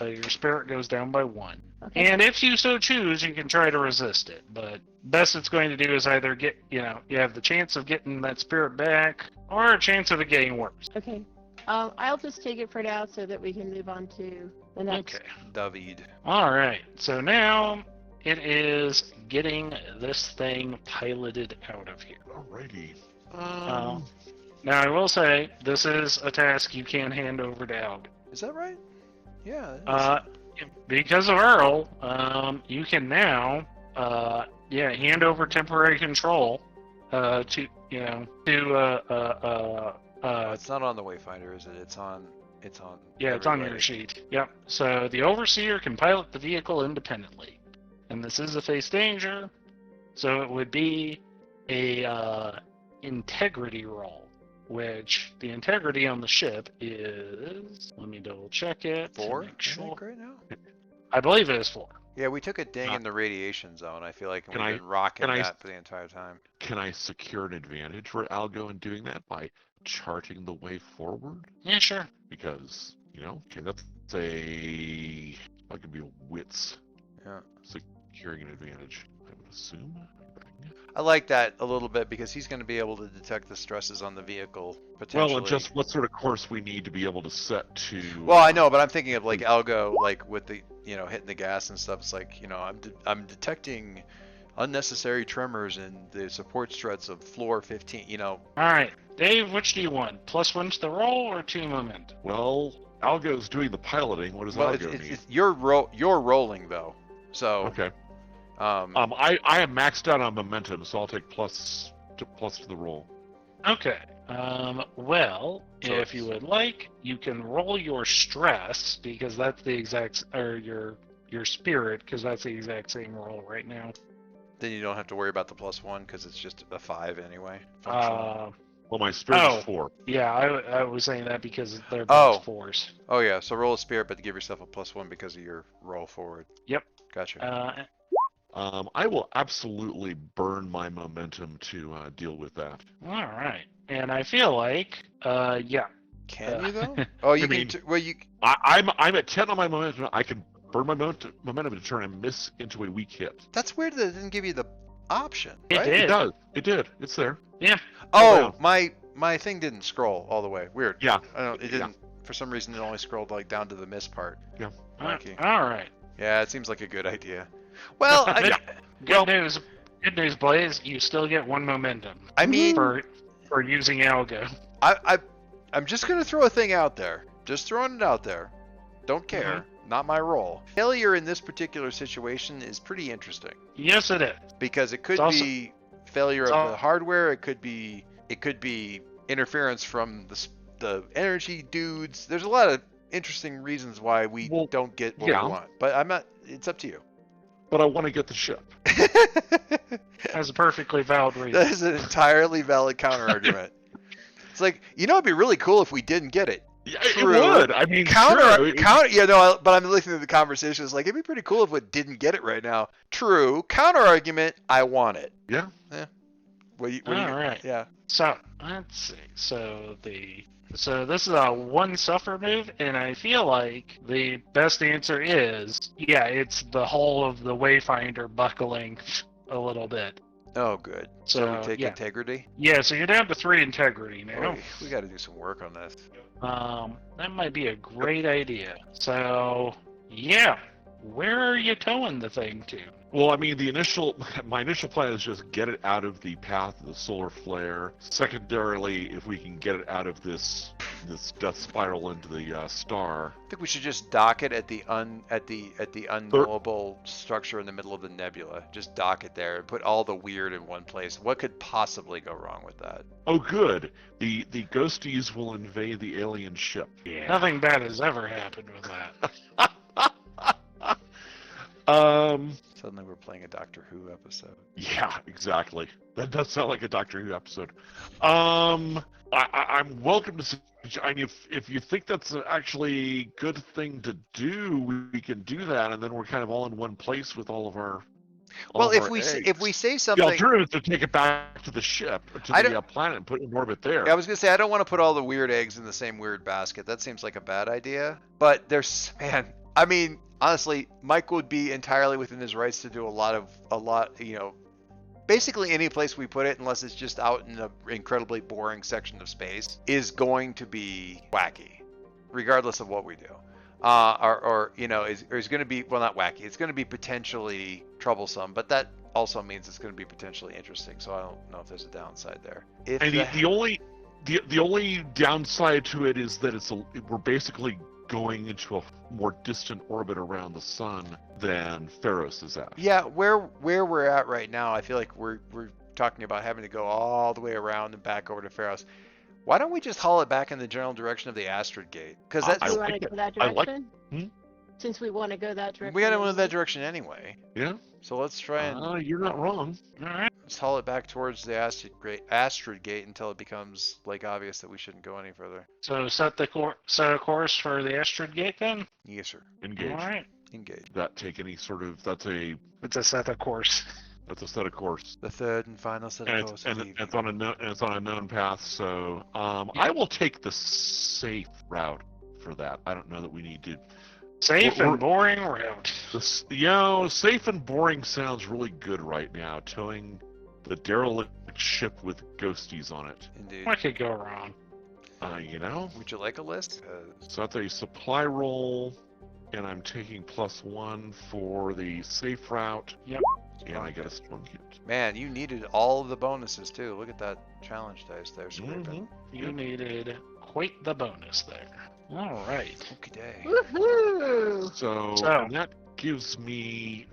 your spirit goes down by 1. Okay. And if you so choose, you can try to resist it. But best it's going to do is either get, you have the chance of getting that spirit back, or a chance of it getting worse. Okay. I'll just take it for now so that we can move on to the next. Okay. David. All right. So now it is getting this thing piloted out of here. Alrighty. Now I will say this is a task you can hand over to Alg. Is that right? Yeah. that Because of Earl, you can now, hand over temporary control to. it's not on the Wayfinder, is it? It's on. Yeah, it's on your everybody. sheet. Yep. So the overseer can pilot the vehicle independently, and this is a face danger, so it would be a integrity roll, which the integrity on the ship is. Let me double check it. to 4, make I sure. think, right now. I believe it is 4. Yeah, we took a ding in the radiation zone. I feel like Can we've I- been rocking can I- that for the entire time. Can I secure an advantage for Algo in doing that by charting the way forward? Yeah, sure. Because, that's that could be a wits Yeah. securing an advantage, I would assume. I like that a little bit because he's going to be able to detect the stresses on the vehicle potentially. Well, and just what sort of course we need to be able to set to. Well, I know, but I'm thinking of like Algo, like with the hitting the gas and stuff. It's like I'm detecting unnecessary tremors in the support struts of floor 15. All right, Dave, which do you want? +1 to the roll or 2 momentum? Well, Algo's doing the piloting. What does Well, Algo need? you're rolling though, so Okay. um, I am maxed out on momentum, so I'll take plus to the roll. Okay. Well, So if you would like, you can roll your stress because that's the exact, or your spirit because that's the exact same roll right now. then you don't have to worry about the +1 because it's just a 5 anyway. functional. Well, my spirit Oh. is 4. Yeah, I was saying that because they're Oh. both 4s. Oh yeah, so roll a spirit, but give yourself a +1 because of your roll forward. Yep. Gotcha. I will absolutely burn my momentum to deal with that. All right. And I feel like, yeah. Can you though? Oh, you I mean, can. Well, you. I'm at 10 on my momentum. I can burn my momentum to turn and miss into a weak hit. That's weird that it didn't give you the option. It Right? did. It does. It did. It's there. Yeah. Oh, my thing didn't scroll all the way. Weird. Yeah. I don't. It didn't. For some reason, it only scrolled like down to the miss part. Yeah. Wacky. All right. Yeah, it seems like a good idea. Well, Good news. Good news, Blaze. You still get 1 momentum I mean, for using algo. I'm just gonna throw a thing out there. Just throwing it out there. Don't care. Not my role. Failure in this particular situation is pretty interesting Yes, it is. because it could It's also- be failure it's of al- the hardware. It could be interference from the energy dudes. There's a lot of interesting reasons why we Well, don't get what yeah. we want. But I'm not. It's up to you. But I want to get the ship. That's a perfectly valid reason. That is an entirely valid counter argument. It's like, it'd be really cool if we didn't get it. Yeah, True. it would. I mean, Counter, true. yeah, no, but I'm listening to the conversation. It's like, it'd be pretty cool if we didn't get it right now. True. Counter argument, I want it. Yeah. All right. Yeah. So let's see. So this is a 1 suffer move, and I feel like the best answer is it's the whole of the Wayfinder buckling a little bit. Oh, good. So we take yeah. integrity? Yeah, so you're down to 3 integrity now. We got to do some work on this. That might be a great idea. So yeah, where are you towing the thing to? Well, I mean, my initial plan is just get it out of the path of the solar flare. Secondarily, if we can get it out of this death spiral into the star. I think we should just dock it at the unknowable structure in the middle of the nebula. Just dock it there and put all the weird in one place. What could possibly go wrong with that? Oh, good. The ghosties will invade the alien ship. Yeah. Nothing bad has ever happened with that. Suddenly we're playing a Doctor Who episode. Yeah, exactly. That does sound like a Doctor Who episode. I'm welcome to. I mean, if you think that's actually a good thing to do, we can do that, and then we're kind of all in one place with all of our. If we say something, the alternative is to take it back to the ship, to the planet, and put it in orbit there. I was gonna say I don't want to put all the weird eggs in the same weird basket. That seems like a bad idea. But I mean, honestly, Mike would be entirely within his rights to do a lot. Basically any place we put it, unless it's just out in an incredibly boring section of space, is going to be wacky, regardless of what we do. Is going to be, well, not wacky. It's going to be potentially troublesome, but that also means it's going to be potentially interesting. So I don't know if there's a downside there. The only downside to it is that we're basically going into a more distant orbit around the sun than Pharos is at. Yeah, where we're at right now, I feel like we're talking about having to go all the way around and back over to Pharos. Why don't we just haul it back in the general direction of the Astrid Gate? Because we want to go that direction. Since we want to go that direction, we got to move that direction anyway. Yeah. So let's try and. You're not wrong. All right. Let's haul it back towards the Astrid Gate until it becomes obvious that we shouldn't go any further. So set a course for the Astrid Gate then. Yes, sir. Engage. All right. Engage. That take any sort of It's a set of course. That's a set of course. The third and final set of course. And it's on a known path. So I will take the safe route for that. I don't know that we need to. Safe and boring route. Safe and boring sounds really good right now. Towing the derelict ship with ghosties on it. Indeed. What could go wrong? Would you like a list? So that's a supply roll, and I'm taking +1 for the safe route. Yep. And I get a strong hit. Man, you needed all of the bonuses too. Look at that challenge dice there, scraping. Mm-hmm. You needed quite the bonus there. All right. Okay, day. Woohoo! So and that gives me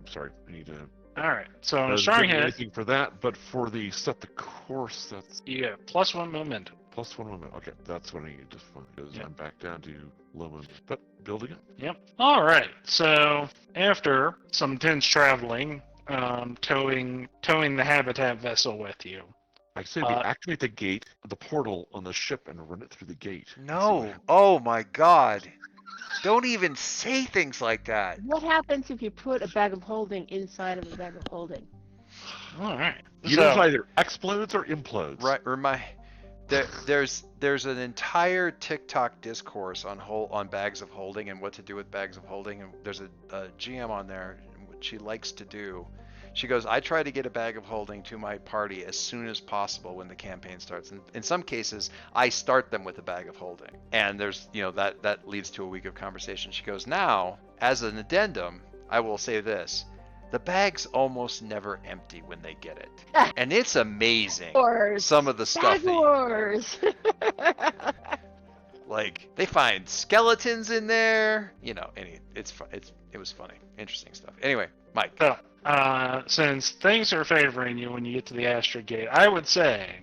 sorry, I need to. All right. So on a Doesn't strong give me hit, anything for that, but for the set the course, that's you get +1 momentum. +1 moment. Okay, that's what I need to find because Yep. I'm back down to low moment. But building it. Yep. All right. So after some intense traveling, towing the habitat vessel with you, I say we activate the gate, the portal on the ship, and run it through the gate. and see what No. happens. Oh my God. Don't even say things like that. What happens if you put a bag of holding inside of a bag of holding? All right. Either So, either explodes or implodes. Right. There's an entire TikTok discourse on bags of holding and what to do with bags of holding, and there's a GM on there, and what she likes to do. She goes, I try to get a bag of holding to my party as soon as possible when the campaign starts. And in some cases, I start them with a bag of holding. And there's, that leads to a week of conversation. She goes, now, as an addendum, I will say this. The bags almost never empty when they get it. And it's amazing. Wars. Some of the stuff. Bag Wars. Like, they find skeletons in there. It was funny. Interesting stuff. Anyway, Mike. so since things are favoring you when you get to the Astrid Gate, I would say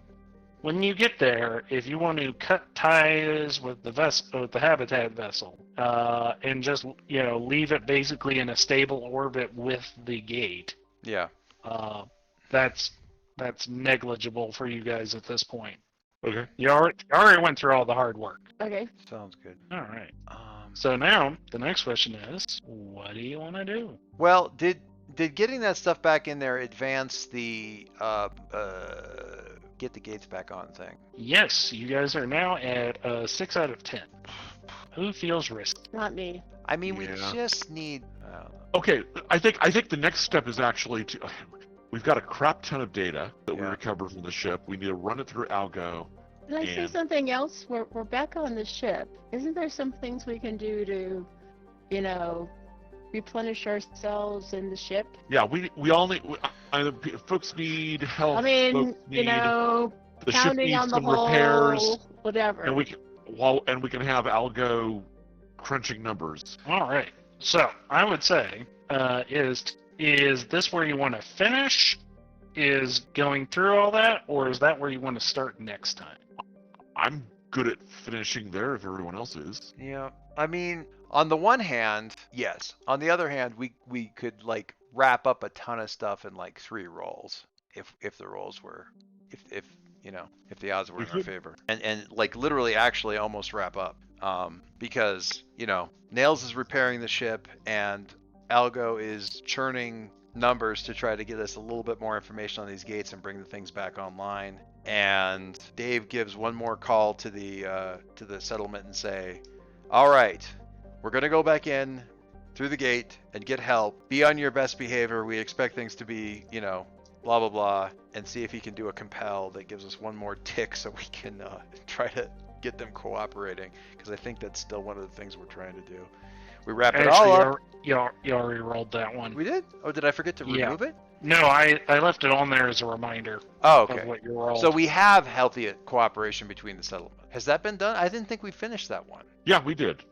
when you get there, if you want to cut ties with the vessel, with the habitat vessel, and just leave it basically in a stable orbit with the gate, Yeah. that's negligible for you guys at this point. Okay. You already went through all the hard work. Okay. Sounds good. All right. So now the next question is, what do you want to do? Well, did getting that stuff back in there advance the get the gates back on thing? Yes, you guys are now at 6 out of 10. Who feels risky? Not me. I mean, we Yeah. just need. I don't know. Okay, I think the next step is actually to. We've got a crap ton of data that we Yeah. recovered from the ship. We need to run it through Algo. Can I say And- something else? We're back on the ship. Isn't there some things we can do to, replenish ourselves in the ship? Yeah, we all need. Folks need help. I mean, folks need, the the ship pounding needs on the some hull, repairs, whatever. and we can have Algo crunching numbers. All right. So I would say, is this where you want to finish? Is going through all that, or is that where you want to start next time? I'm good at finishing there if everyone else is. Yeah. I mean, on the one hand, yes. On the other hand, we could like wrap up a ton of stuff in like 3 rolls if the rolls were if the odds were in our favor, and like literally actually almost wrap up, because Nails is repairing the ship and Algo is churning numbers to try to get us a little bit more information on these gates and bring the things back online, and Dave gives one more call to the settlement and say, all right, we're gonna go back in through the gate and get help. Be on your best behavior. We expect things to be, blah, blah, blah, and see if he can do a compel that gives us one more tick so we can try to get them cooperating, because I think that's still one of the things we're trying to do. We wrap it all up. You already rolled that one. We did? Oh, did I forget to Yeah. remove it? No, I left it on there as a reminder Oh, of okay. what you rolled. So we have healthy cooperation between the settlement. Has that been done? I didn't think we finished that one. Yeah, we did.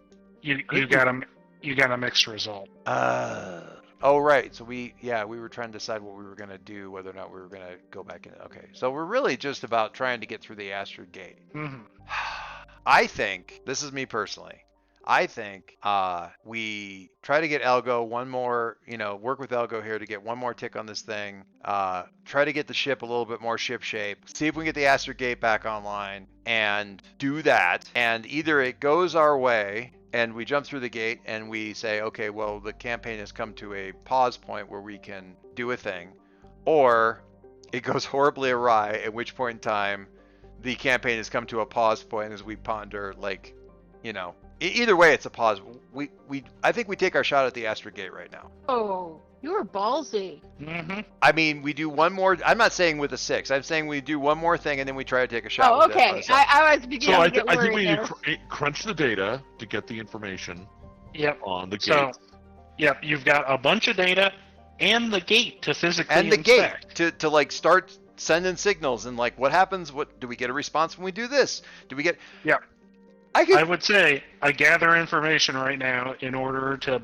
you got a mixed result. Oh, right. So we were trying to decide what we were going to do, whether or not we were going to go back in. Okay. So we're really just about trying to get through the Astrid Gate. Mm-hmm. I think, this is me personally, I think we try to get Algo one more, work with Algo here to get one more tick on this thing. Try to get the ship a little bit more ship shape. See if we can get the Astrid Gate back online and do that. And either it goes our way and we jump through the gate and we say, okay, well, the campaign has come to a pause point where we can do a thing, or it goes horribly awry, at which point in time the campaign has come to a pause point as we ponder, either way, it's a pause. I think we take our shot at the Astrid Gate right now. Oh, you were ballsy. Mm-hmm. I mean, we do one more. I'm not saying with a 6. I'm saying we do one more thing and then we try to take a shot. Oh, with it on okay. the side. I was beginning So I to get think worried we need there. to crunch the data to get the information Yep. on the So, gate. yep, you've got a bunch of data and the gate to physically And the inspect. gate to like start sending signals and like what happens? What do we get a response when we do this? Do we get? Yeah. I would say I gather information right now in order to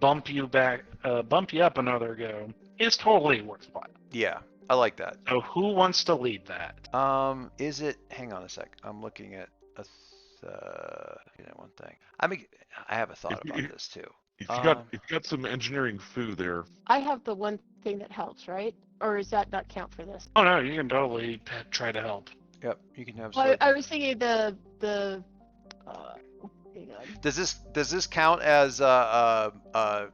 bump you up another go is totally worthwhile. Yeah, I like that. So who wants to lead that? Is it? Hang on a sec. I'm looking at a one thing. I have a thought If you- about this too. If you got some engineering foo there, I have the one thing that helps, right? Or does that not count for this? Oh no, you can totally try to help. Yep, you can have. Well, I was thinking the hang on. Does this count as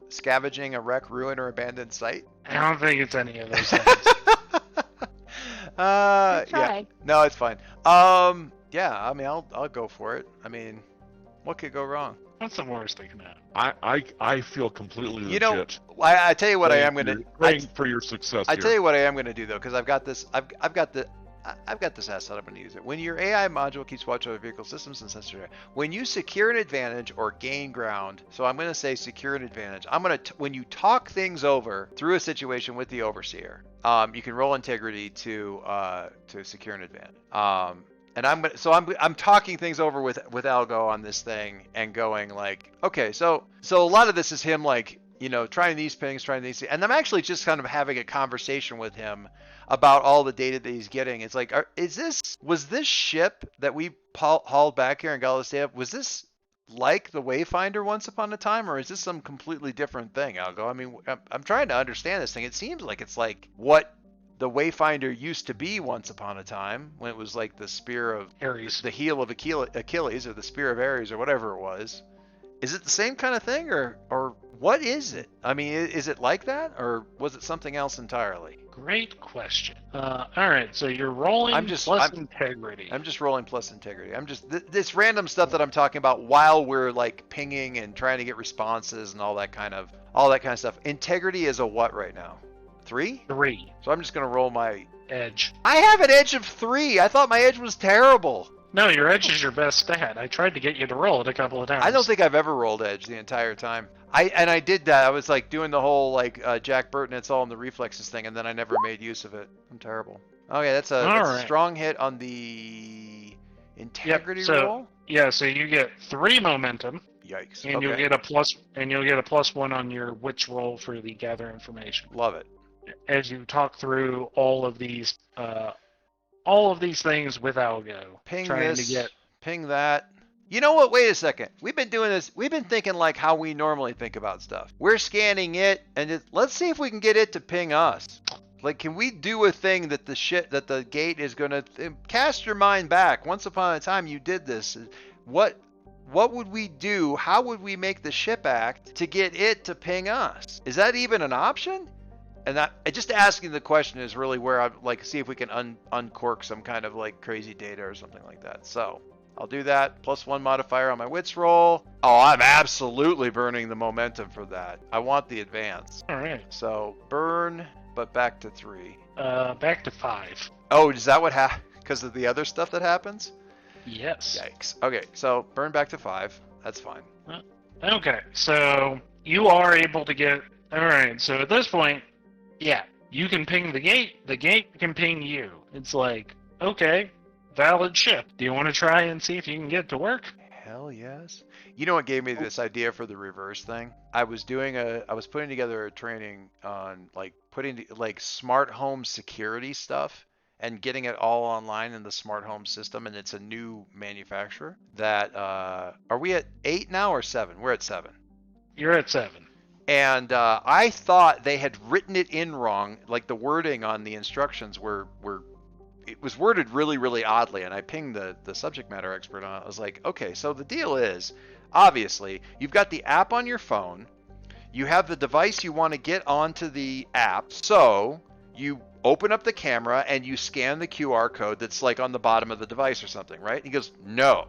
scavenging a wreck, ruin, or abandoned site? I don't think it's any of those things. Yeah. Try. No, it's fine. Yeah. I mean, I'll go for it. I mean, what could go wrong? What's the worst that can happen? I feel completely legit. You know, I tell you what I am gonna. praying for your success. I here. tell you what I am gonna do though, because I've got this. I've got this asset. I'm gonna use it. When your AI module keeps watch over vehicle systems and sensors, when you secure an advantage or gain ground. So I'm gonna say secure an advantage. When you talk things over through a situation with the overseer, you can roll integrity to secure an advantage. And I'm talking things over with Algo on this thing and going like, okay, so a lot of this is him like, trying these things, and I'm actually just kind of having a conversation with him about all the data that he's getting. It's like, was this ship that we hauled back here in Galistea, was this like the Wayfinder once upon a time, or is this some completely different thing, Algo? I mean, I'm trying to understand this thing. It seems like it's like what the Wayfinder used to be once upon a time, when it was like the spear of Ares. the heel of Achilles, or the spear of Ares, or whatever it was. Is it the same kind of thing, or what is it? I mean, is it like that, or was it something else entirely? Great question. All right, so you're rolling integrity. I'm just rolling plus integrity. I'm just this random stuff that I'm talking about while we're like pinging and trying to get responses and all that kind of stuff. Integrity is a what right now? 3? 3. So I'm just gonna roll my Edge. I have an edge of 3. I thought my edge was terrible. No, your edge is your best stat. I tried to get you to roll it a couple of times. I don't think I've ever rolled edge the entire time. I did that. I was like doing the whole like Jack Burton, it's all in the reflexes thing, and then I never made use of it. I'm terrible. Okay, that's a strong hit on the integrity roll. Yeah, so you get 3 momentum. Yikes. And you'll get a +1 on your witch roll for the gather information. Love it. As you talk through all of these things with Algo. Ping that. You know what? Wait a second. We've been doing this. We've been thinking like how we normally think about stuff. We're scanning it, and let's see if we can get it to ping us. Like, can we do a thing that the gate is gonna cast your mind back? Once upon a time, you did this. What would we do? How would we make the ship act to get it to ping us? Is that even an option? And just asking the question is really where I'd like see if we can uncork some kind of like crazy data or something like that. So I'll do that. +1 modifier on my wits roll. Oh, I'm absolutely burning the momentum for that. I want the advance. All right. So burn, but back to 3. Back to 5. Oh, is that what because of the other stuff that happens? Yes. Yikes. Okay, so burn back to 5. That's fine. Okay, so you are able to get... Alright, so at this point, yeah, you can ping the gate. The gate can ping you. It's like, okay, valid ship. Do you want to try and see if you can get it to work? Hell yes. You know what gave me this idea for the reverse thing? I was putting together a training on like putting like smart home security stuff and getting it all online in the smart home system, and it's a new manufacturer that are we at 8 now or 7? We're at 7. You're at 7. And I thought they had written it in wrong, like the wording on the instructions it was worded really, really oddly, and I pinged the subject matter expert on it. I was like, okay, so the deal is, obviously, you've got the app on your phone, you have the device you want to get onto the app, so you open up the camera and you scan the QR code that's like on the bottom of the device or something, right? He goes, no.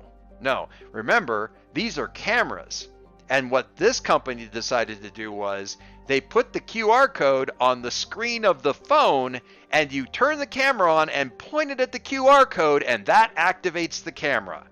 Remember, these are cameras. And what this company decided to do was they put the QR code on the screen of the phone, and you turn the camera on and point it at the QR code, and that activates the camera.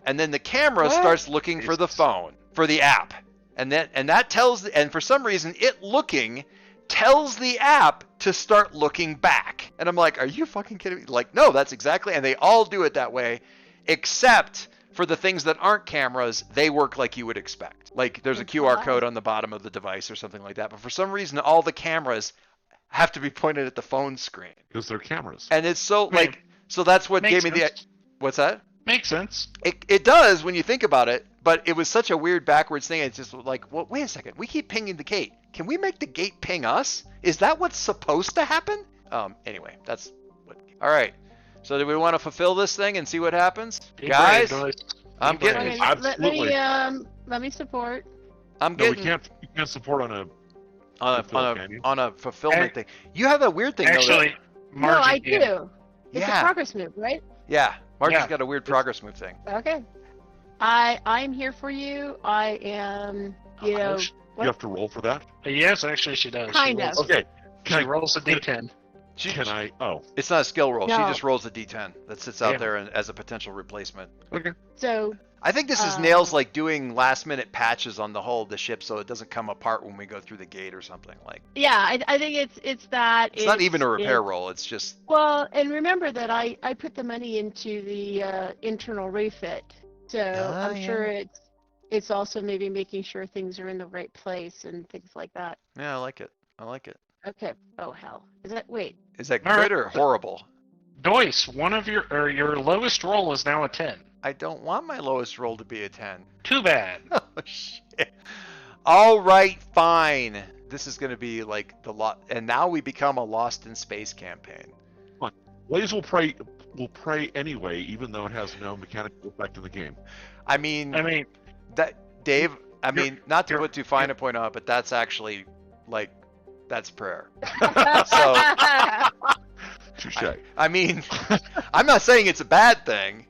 And then the camera starts looking for the phone, for the app. And that tells, and for some reason, it looking tells the app to start looking back. And I'm like, are you fucking kidding me? Like, no, that's exactly, and they all do it that way, except for the things that aren't cameras, they work like you would expect. Like there's a QR code on the bottom of the device or something like that. But for some reason, all the cameras have to be pointed at the phone screen. Because they're cameras. And it's so like, so that's what gave me the, what's that? Makes sense. It does when you think about it, but it was such a weird backwards thing. It's just like, well, wait a second. We keep pinging the gate. Can we make the gate ping us? Is that what's supposed to happen? Anyway, that's what. All right. So do we want to fulfill this thing and see what happens, Be guys? brave, boys. I'm Be getting. brave. Absolutely. Let me support. I'm No, we getting can't. You can't support on a. on a fulfillment thing. You have a weird thing. though, Actually, No, Margie I can. do. It's Yeah. a progress move, right? Yeah, Margie's Yeah. got a weird progress move thing. Okay. I'm here for you. I am, you know, You what? have to roll for that. Yes, actually, she does. Kind she of. rolls, Okay. She rolls a d10. Can I? Oh. It's not a skill roll. She No. just rolls a d10 that sits out Yeah. there as a potential replacement. Okay. So I think this is Nails like doing last minute patches on the hull of the ship so it doesn't come apart when we go through the gate or something. Like yeah, I think it's that. it's not even a repair it's- roll. It's just Well, and remember that I put the money into the internal refit, so I'm yeah. sure it's also maybe making sure things are in the right place and things like that. yeah, I like it. I like it. Okay. Oh hell, is that wait? Is that All good right. or horrible? Joyce, one of your lowest roll is now a 10. I don't want my lowest roll to be a 10. Too bad. Oh shit. All right, fine. This is going to be like the lot, and now we become a Lost in Space campaign. Blaze will pray. Will pray anyway, even though it has no mechanical effect in the game. I mean, I mean, that Dave. I mean, not to you're- put too fine a point on it, but that's actually like that's prayer. Touche. I mean, I'm not saying it's a bad thing.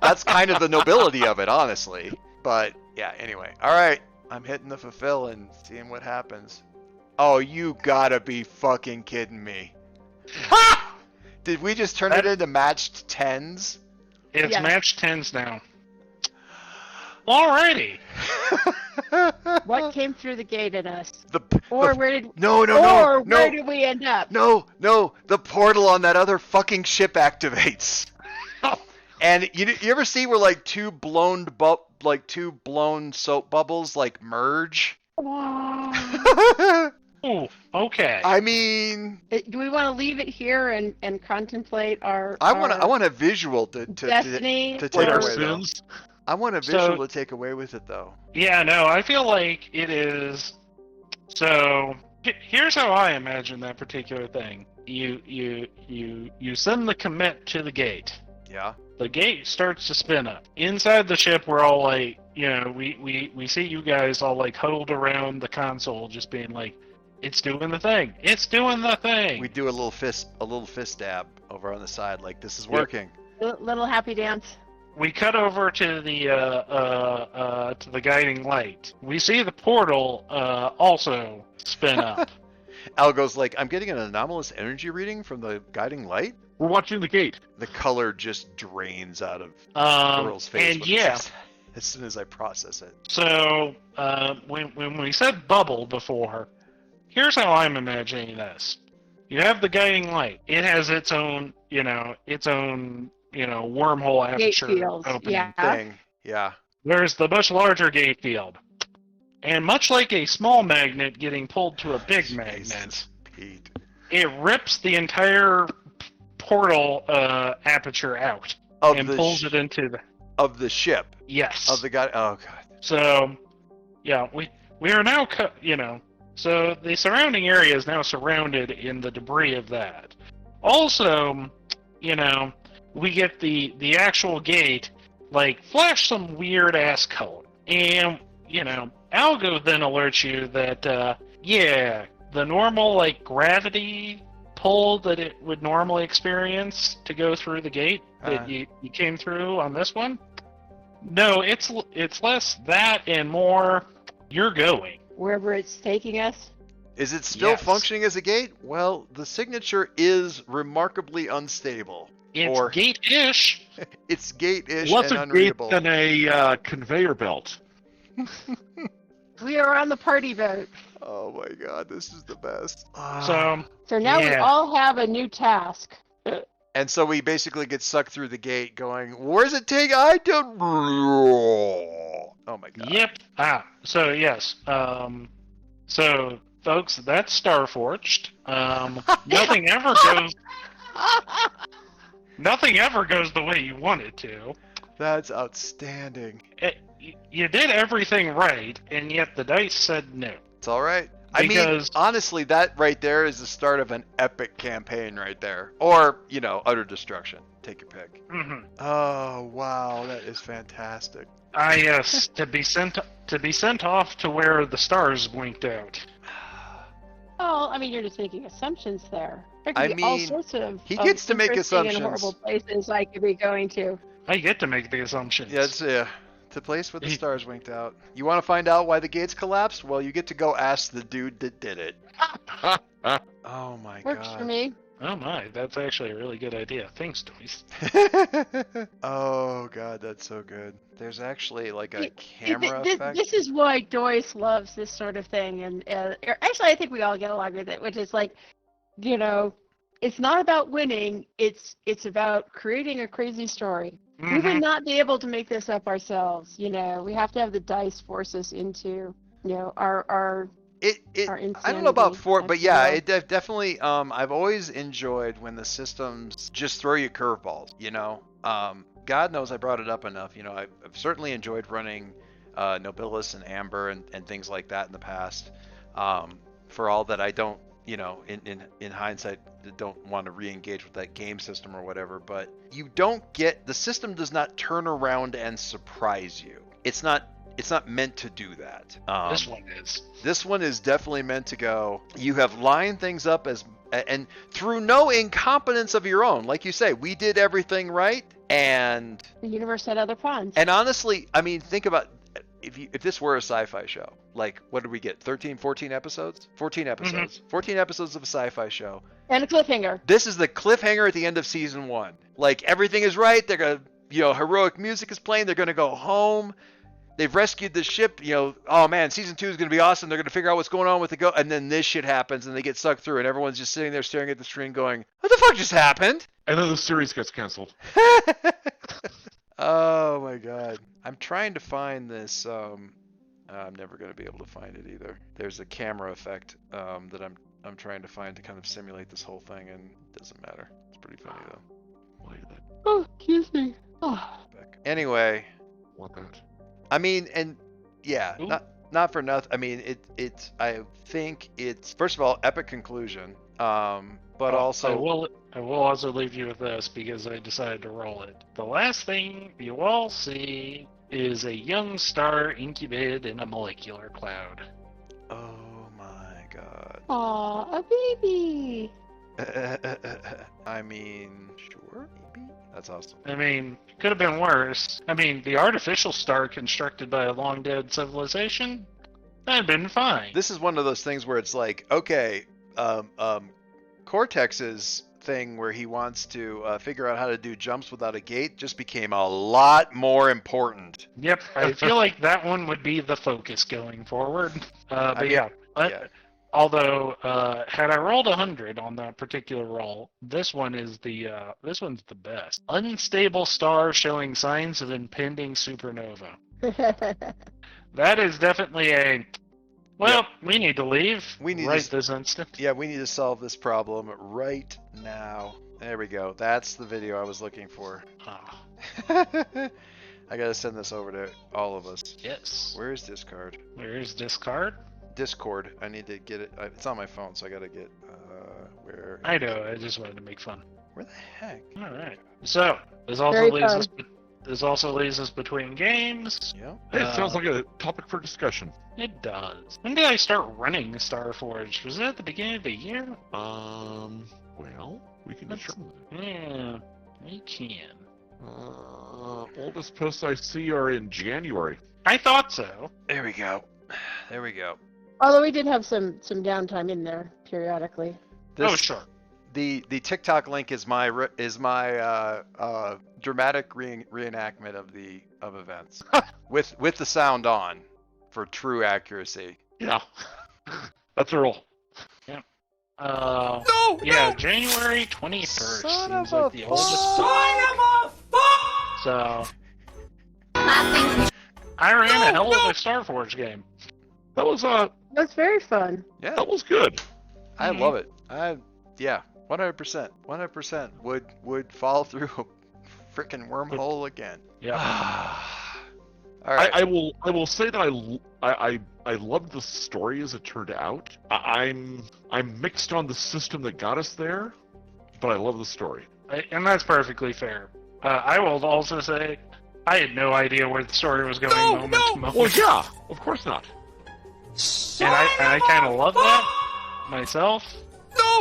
That's kind of the nobility of it, honestly. But yeah, anyway. All right, I'm hitting the fulfill and seeing what happens. Oh, you gotta be fucking kidding me. Did we just turn it into matched tens? it's Yes. match 10s now. Alrighty. What came through the gate at us? the- Or where did? no, no, or no, where no, did we end up? no, no. The portal on that other fucking ship activates. And you ever see where like two blown soap bubbles like merge? Ooh, okay. I mean, Do we want to leave it here and contemplate our? I want a visual to destiny. to Like take our away though. sins. I want a So- visual to take away with it though. Yeah, no, I feel like it is. So here's how I imagine that particular thing. You send the commit to the gate. Yeah. The gate starts to spin up. Inside the ship, we're all like, we see you guys all like huddled around the console, just being like, "It's doing the thing. It's doing the thing." We do a little fist dab over on the side, like this is working. Little happy dance. We cut over to the guiding light. We see the portal also spin up. Algo's like, I'm getting an anomalous energy reading from the guiding light. We're watching the gate. The color just drains out of Earl's face And when it yeah, says that, as soon as I process it. so when we said bubble before, here's how I'm imagining this. You have the guiding light. It has its own wormhole Gate aperture fields. opening. Yeah. Thing. Yeah. There's the much larger gate field. And much like a small magnet getting pulled to a big magnet, Jesus, Pete. it rips the entire portal aperture out Of and the pulls it into the of the ship. yes. Of the guy. Oh god. So, yeah, we are now so the surrounding area is now surrounded in the debris of that. Also, we get the actual gate like flash some weird ass color, and Algo then alerts you that the normal like gravity pull that it would normally experience to go through the gate that you came through on this one. No, it's less that and more you're going. Wherever it's taking us. Is it still Yes. functioning as a gate? Well, the signature is remarkably unstable. It's Or- gate-ish. It's gate-ish What's and a gate unreadable. than a conveyor belt? We are on the party boat. Oh my god, this is the best. So Now we Yeah. all have a new task. And so we basically get sucked through the gate going, where's it take? I don't... Oh my god. yep. So yes. So folks, that's Starforged. Nothing ever goes Nothing ever goes the way you want it to. That's outstanding. You did everything right, and yet the dice said no. It's all right. I mean, Because- honestly, that right there is the start of an epic campaign right there. Or, utter destruction. Take your pick. Mm-hmm. Oh, wow. That is fantastic. Yes, to be sent off to where the stars blinked out. Oh, I mean, you're just making assumptions there. There could I be all mean, sorts of he gets to make interesting assumptions. and horrible places I could be going to. I get to make the assumptions. Yeah, it's the place where the stars winked out. You want to find out why the gates collapsed? Well, you get to go ask the dude that did it. Oh my Works god. for me. Oh my, that's actually a really good idea. Thanks, Toys. Oh god, that's so good. There's actually like a camera effect. This is why Doyce loves this sort of thing, and actually, I think we all get along with it, which is like, it's not about winning. It's about creating a crazy story. We would not be able to make this up ourselves. We have to have the dice force us into, our our I don't know about insanity, but if yeah, you will. it definitely. I've always enjoyed when the systems just throw you curveballs. God knows I brought it up enough. I've certainly enjoyed running Nobilis and Amber and things like that in the past. For all that I don't, in hindsight, don't want to re-engage with that game system or whatever. But the system does not turn around and surprise you. It's not meant to do that. This one is. This one is definitely meant to go. You have lined things up and through no incompetence of your own. Like you say, we did everything right, and The universe had other plans. and honestly, I mean, think about if this were a sci-fi show. Like, what did we get? 13, 14 episodes? 14 episodes. 14 episodes of a sci-fi show. And a cliffhanger. This is the cliffhanger at the end of season 1. Like, everything is right. They're gonna, heroic music is playing. They're gonna go home. They've rescued the ship, oh man, season 2 is going to be awesome. They're going to figure out what's going on with the and then this shit happens and they get sucked through and everyone's just sitting there staring at the screen going, what the fuck just happened? And then the series gets canceled. Oh my god. I'm trying to find this, I'm never going to be able to find it either. There's a camera effect that I'm trying to find to kind of simulate this whole thing and it doesn't matter. It's pretty funny though. Look at that. Oh, excuse me. Oh. Anyway. Want that? I mean, and yeah, Ooh. not for nothing. I mean, I think it's first of all epic conclusion. But also I will also leave you with this because I decided to roll it. The last thing you all see is a young star incubated in a molecular cloud. oh my god. Aw, a baby. I mean, sure, maybe. That's awesome. I mean, could have been worse. I mean, the artificial star constructed by a long dead civilization, that'd been fine. This is one of those things where it's like, okay, Cortex's thing where he wants to figure out how to do jumps without a gate just became a lot more important. Yep, I feel like that one would be the focus going forward. But mean, yeah. yeah. Although, had I rolled 100 on that particular roll, this one's the best. Unstable star showing signs of impending supernova. That is definitely we need to leave. We need right to- this instant. Yeah, we need to solve this problem right now. There we go. That's the video I was looking for. Ah, I gotta send this over to all of us. yes. Where is this card? Where's discard? Discord. I need to get it. It's on my phone, so I gotta get. Where? I know. I just wanted to make fun. Where the heck? All right. So this also Very leaves fun. us. This also leaves us between games. Yeah. Hey, it sounds like a topic for discussion. It does. When did I start running Starforged? Was that at the beginning of the year? Well, we can Let's- determine Yeah, we can. that. Oldest posts I see are in January. I thought so. There we go. There we go. Although we did have some downtime in there periodically. Oh, sure. The TikTok link is my dramatic reenactment of events with the sound on for true accuracy. Yeah. That's a roll. Yeah, January 21st Son seems of a like the oldest. So I ran a hell of a Starforged game. That was That's very fun. Yeah, that was good. I love it. 100%. 100% would fall through a freaking wormhole again. Yeah. All right. I will say that I loved the story as it turned out. I'm mixed on the system that got us there, but I love the story. And that's perfectly fair. I will also say, I had no idea where the story was going moment to moment. Well, yeah, of course not. And I kind of love that myself.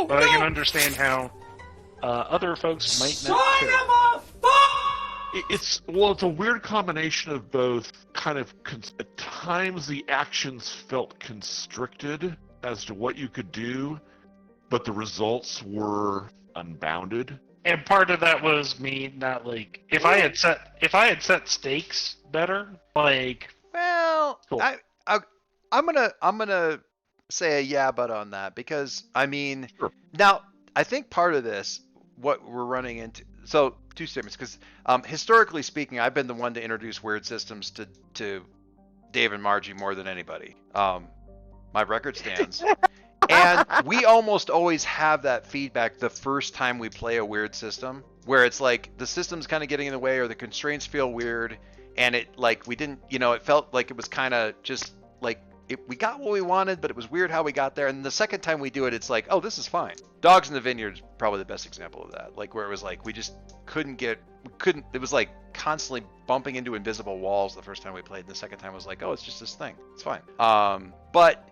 But I can understand how other folks might not too. It's a weird combination of both. Kind of at times the actions felt constricted as to what you could do, but the results were unbounded. And part of that was me not like if I had set stakes better, like Well, Cool. I'm gonna say a yeah, but on that because I mean, Sure. now I think part of this, what we're running into. So two statements, because historically speaking, I've been the one to introduce weird systems to Dave and Margie more than anybody. My record stands. And we almost always have that feedback the first time we play a weird system, where it's like the system's kind of getting in the way or the constraints feel weird, and it like we didn't, it felt like it was kind of just like we got what we wanted, but it was weird how we got there. And the second time we do it, it's like, oh, this is fine. Dogs in the Vineyard is probably the best example of that. Like where it was like we just it was like constantly bumping into invisible walls the first time we played, and the second time was like, oh, it's just this thing. It's fine. But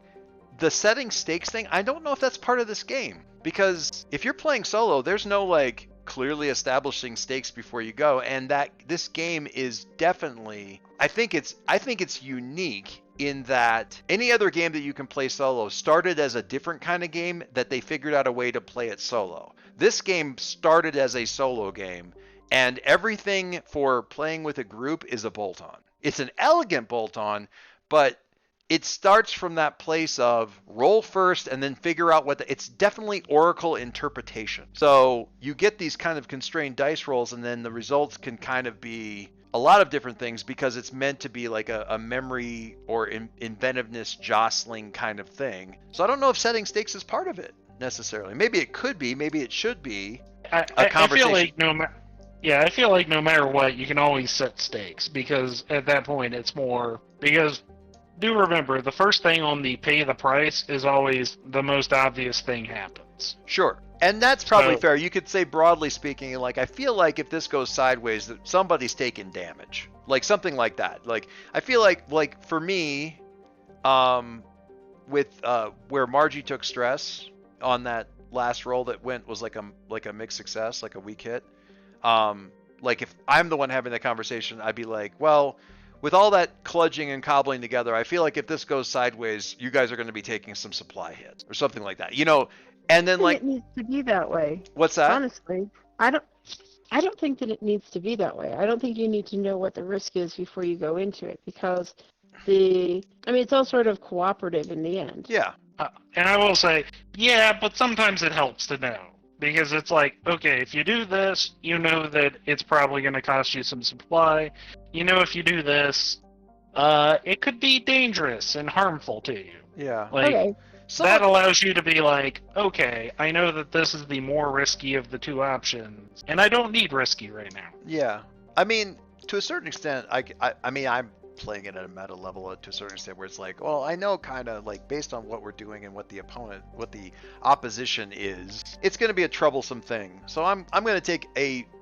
the setting stakes thing, I don't know if that's part of this game, because if you're playing solo, there's no like clearly establishing stakes before you go, and that this game is definitely, I think it's unique in that any other game that you can play solo started as a different kind of game that they figured out a way to play it solo. This game started as a solo game, and everything for playing with a group is a bolt-on. It's an elegant bolt-on, but it starts from that place of roll first and then figure out it's definitely Oracle interpretation. So you get these kind of constrained dice rolls, and then the results can kind of be a lot of different things because it's meant to be like a memory or inventiveness jostling kind of thing. So I don't know if setting stakes is part of it necessarily. Maybe it could be, maybe it should be a conversation. I feel like no matter what, you can always set stakes, because at that point it's more, because do remember, the first thing on the pay the price is always the most obvious thing happens. Sure. And that's probably fair. You could say, broadly speaking, like, I feel like if this goes sideways, that somebody's taking damage. Like, something like that. Like, I feel like for me, with where Margie took stress on that last roll that was like a mixed success, like a weak hit. Like, if I'm the one having the conversation, I'd be like, well, with all that kludging and cobbling together, I feel like if this goes sideways, you guys are going to be taking some supply hits or something like that, And then like it needs to be that way. What's that? Honestly, I don't think that it needs to be that way. I don't think you need to know what the risk is before you go into it, because it's all sort of cooperative in the end. Yeah. And I will say, yeah, but sometimes it helps to know. Because it's like, okay, if you do this, you know that it's probably going to cost you some supply. If you do this, it could be dangerous and harmful to you. Yeah. Like, Okay. that allows you to be like, okay, I know that this is the more risky of the two options, and I don't need risky right now. Yeah. I mean, to a certain extent, I'm playing it at a meta level to a certain extent where it's like, well, I know kind of like based on what we're doing and what the opposition is, it's going to be a troublesome thing. So I'm going to take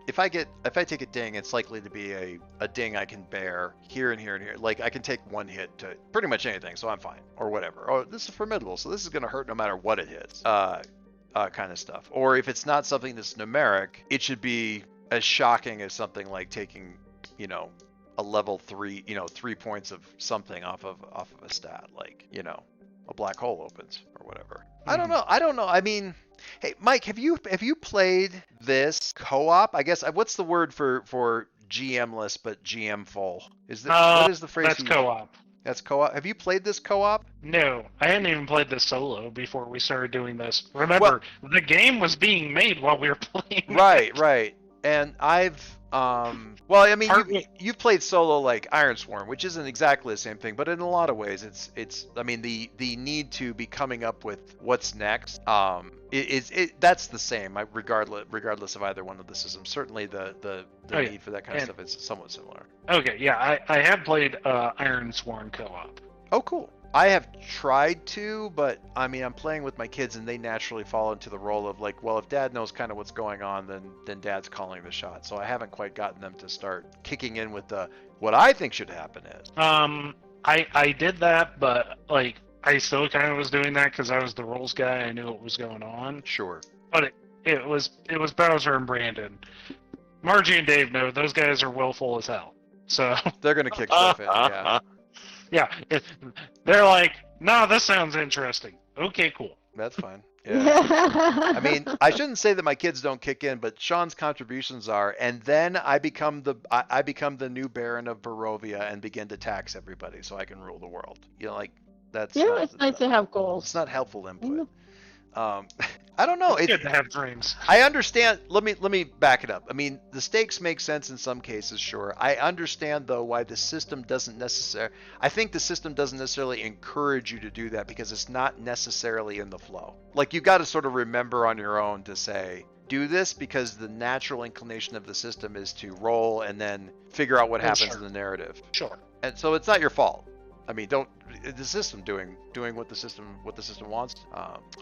if I take a ding, it's likely to be a ding I can bear here and here and here. Like I can take one hit to pretty much anything, so I'm fine, or whatever. Oh, this is formidable, so this is going to hurt no matter what it hits. Kind of stuff. Or if it's not something that's numeric, it should be as shocking as something like taking, a level 3, 3 points of something off of a stat, like, a black hole opens or whatever. I don't know. I mean, hey, Mike, have you played this co-op? I guess what's the word for GM-less but GM full? What is the phrase? That's co-op. That's co-op. Have you played this co-op? No, I hadn't even played this solo before we started doing this. Remember, the game was being made while we were playing. Right. And well, I mean, Partly- you've played solo like Iron Sworn, which isn't exactly the same thing, but in a lot of ways, it's. I mean, the need to be coming up with what's next, that's the same, regardless of either one of the systems. Certainly, the Oh, yeah. need for that kind of And- stuff is somewhat similar. Okay, yeah, I have played Iron Sworn co-op. Oh, cool. I have tried to, but I mean, I'm playing with my kids, and they naturally fall into the role of like, well, if Dad knows kind of what's going on, then Dad's calling the shot. So I haven't quite gotten them to start kicking in with the what I think should happen is. I did that, but like I still kind of was doing that because I was the rules guy. I knew what was going on. Sure. But it was Bowser and Brandon. Margie and Dave know those guys are willful as hell. So They're gonna kick stuff in. Yeah, yeah, they're like, no, this sounds interesting. Okay, cool. that's fine. Yeah. I mean, I shouldn't say that my kids don't kick in, but Sean's contributions are, and then I become the new Baron of Barovia and begin to tax everybody so I can rule the world. You know, like that's Yeah, it's nice to have goals. it's not helpful input. I don't know. It's good to have dreams. I understand. Let me back it up. I mean, the stakes make sense in some cases, sure. I understand though why the system doesn't necessarily. I think the system doesn't necessarily encourage you to do that because it's not necessarily in the flow. Like you got to sort of remember on your own to say, do this because the natural inclination of the system is to roll and then figure out what happens Sure. in the narrative. Sure. And so it's not your fault. I mean, don't the system doing what the system wants.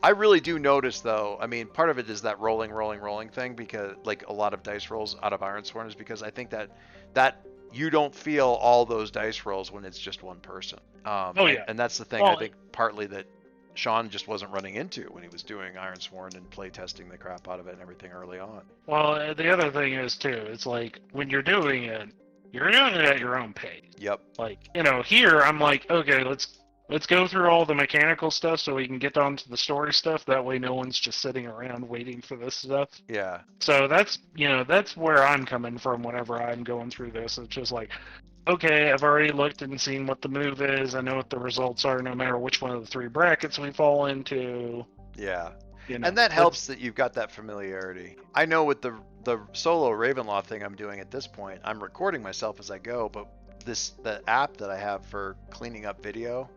I really do notice though. I mean, part of it is that rolling thing because like a lot of dice rolls out of Ironsworn is because I think that you don't feel all those dice rolls when it's just one person. Oh, yeah. And that's the thing Well, I think partly that Sean just wasn't running into when he was doing Ironsworn and play testing the crap out of it and everything early on. Well, the other thing is too, it's like when you're doing it at your own pace. Yep. Like, here I'm like, okay, let's go through all the mechanical stuff so we can get on to the story stuff. That way no one's just sitting around waiting for this stuff. Yeah. So that's where I'm coming from whenever I'm going through this. It's just like, okay, I've already looked and seen what the move is. I know what the results are no matter which one of the three brackets we fall into. Yeah. And And that helps that you've got that familiarity. I know with the solo Ravenloft thing I'm doing at this point, I'm recording myself as I go, but the app that I have for cleaning up video,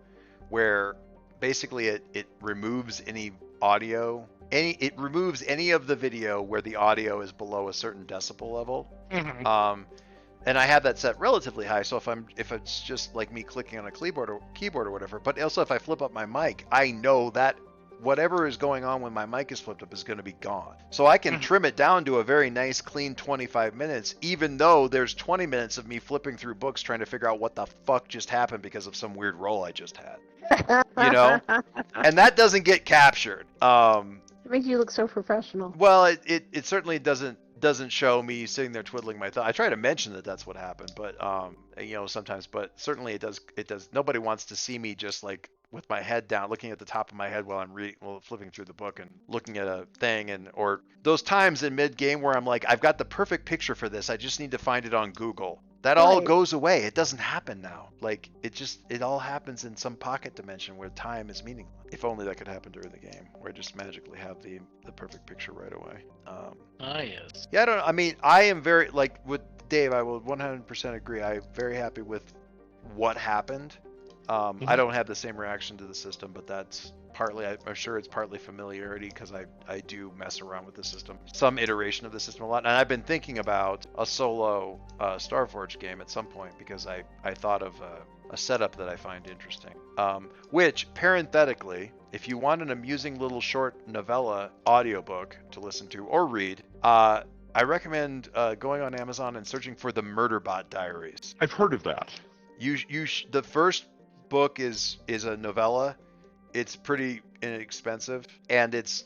where basically it removes any audio, it removes any of the video where the audio is below a certain decibel level. Mhm. And I have that set relatively high, so if it's just like me clicking on a keyboard or whatever, but also if I flip up my mic, I know that whatever is going on when my mic is flipped up is going to be gone. So I can trim it down to a very nice, clean 25 minutes, even though there's 20 minutes of me flipping through books trying to figure out what the fuck just happened because of some weird roll I just had. You know? And that doesn't get captured. It makes you look so professional. Well, it certainly doesn't show me sitting there twiddling my thumb. I try to mention that that's what happened, but sometimes, but certainly it does. Nobody wants to see me just like with my head down, looking at the top of my head while I'm flipping through the book and looking at a thing, or those times in mid game where I'm like, I've got the perfect picture for this. I just need to find it on Google. That all Right. goes away. It doesn't happen now. Like it all happens in some pocket dimension where time is meaningless. If only that could happen during the game, where I just magically have the perfect picture right away. Yes. Yeah, I mean, I am very, like, with Dave, I will 100% agree. I'm very happy with what happened. I don't have the same reaction to the system, but that's partly, I'm sure it's partly familiarity because I do mess around with the system, some iteration of the system a lot. And I've been thinking about a solo Starforged game at some point because I thought of a setup that I find interesting. Which, parenthetically, if you want an amusing little short novella audiobook to listen to or read, I recommend going on Amazon and searching for the Murderbot Diaries. I've heard of that. The first book is a novella. It's pretty inexpensive, and it's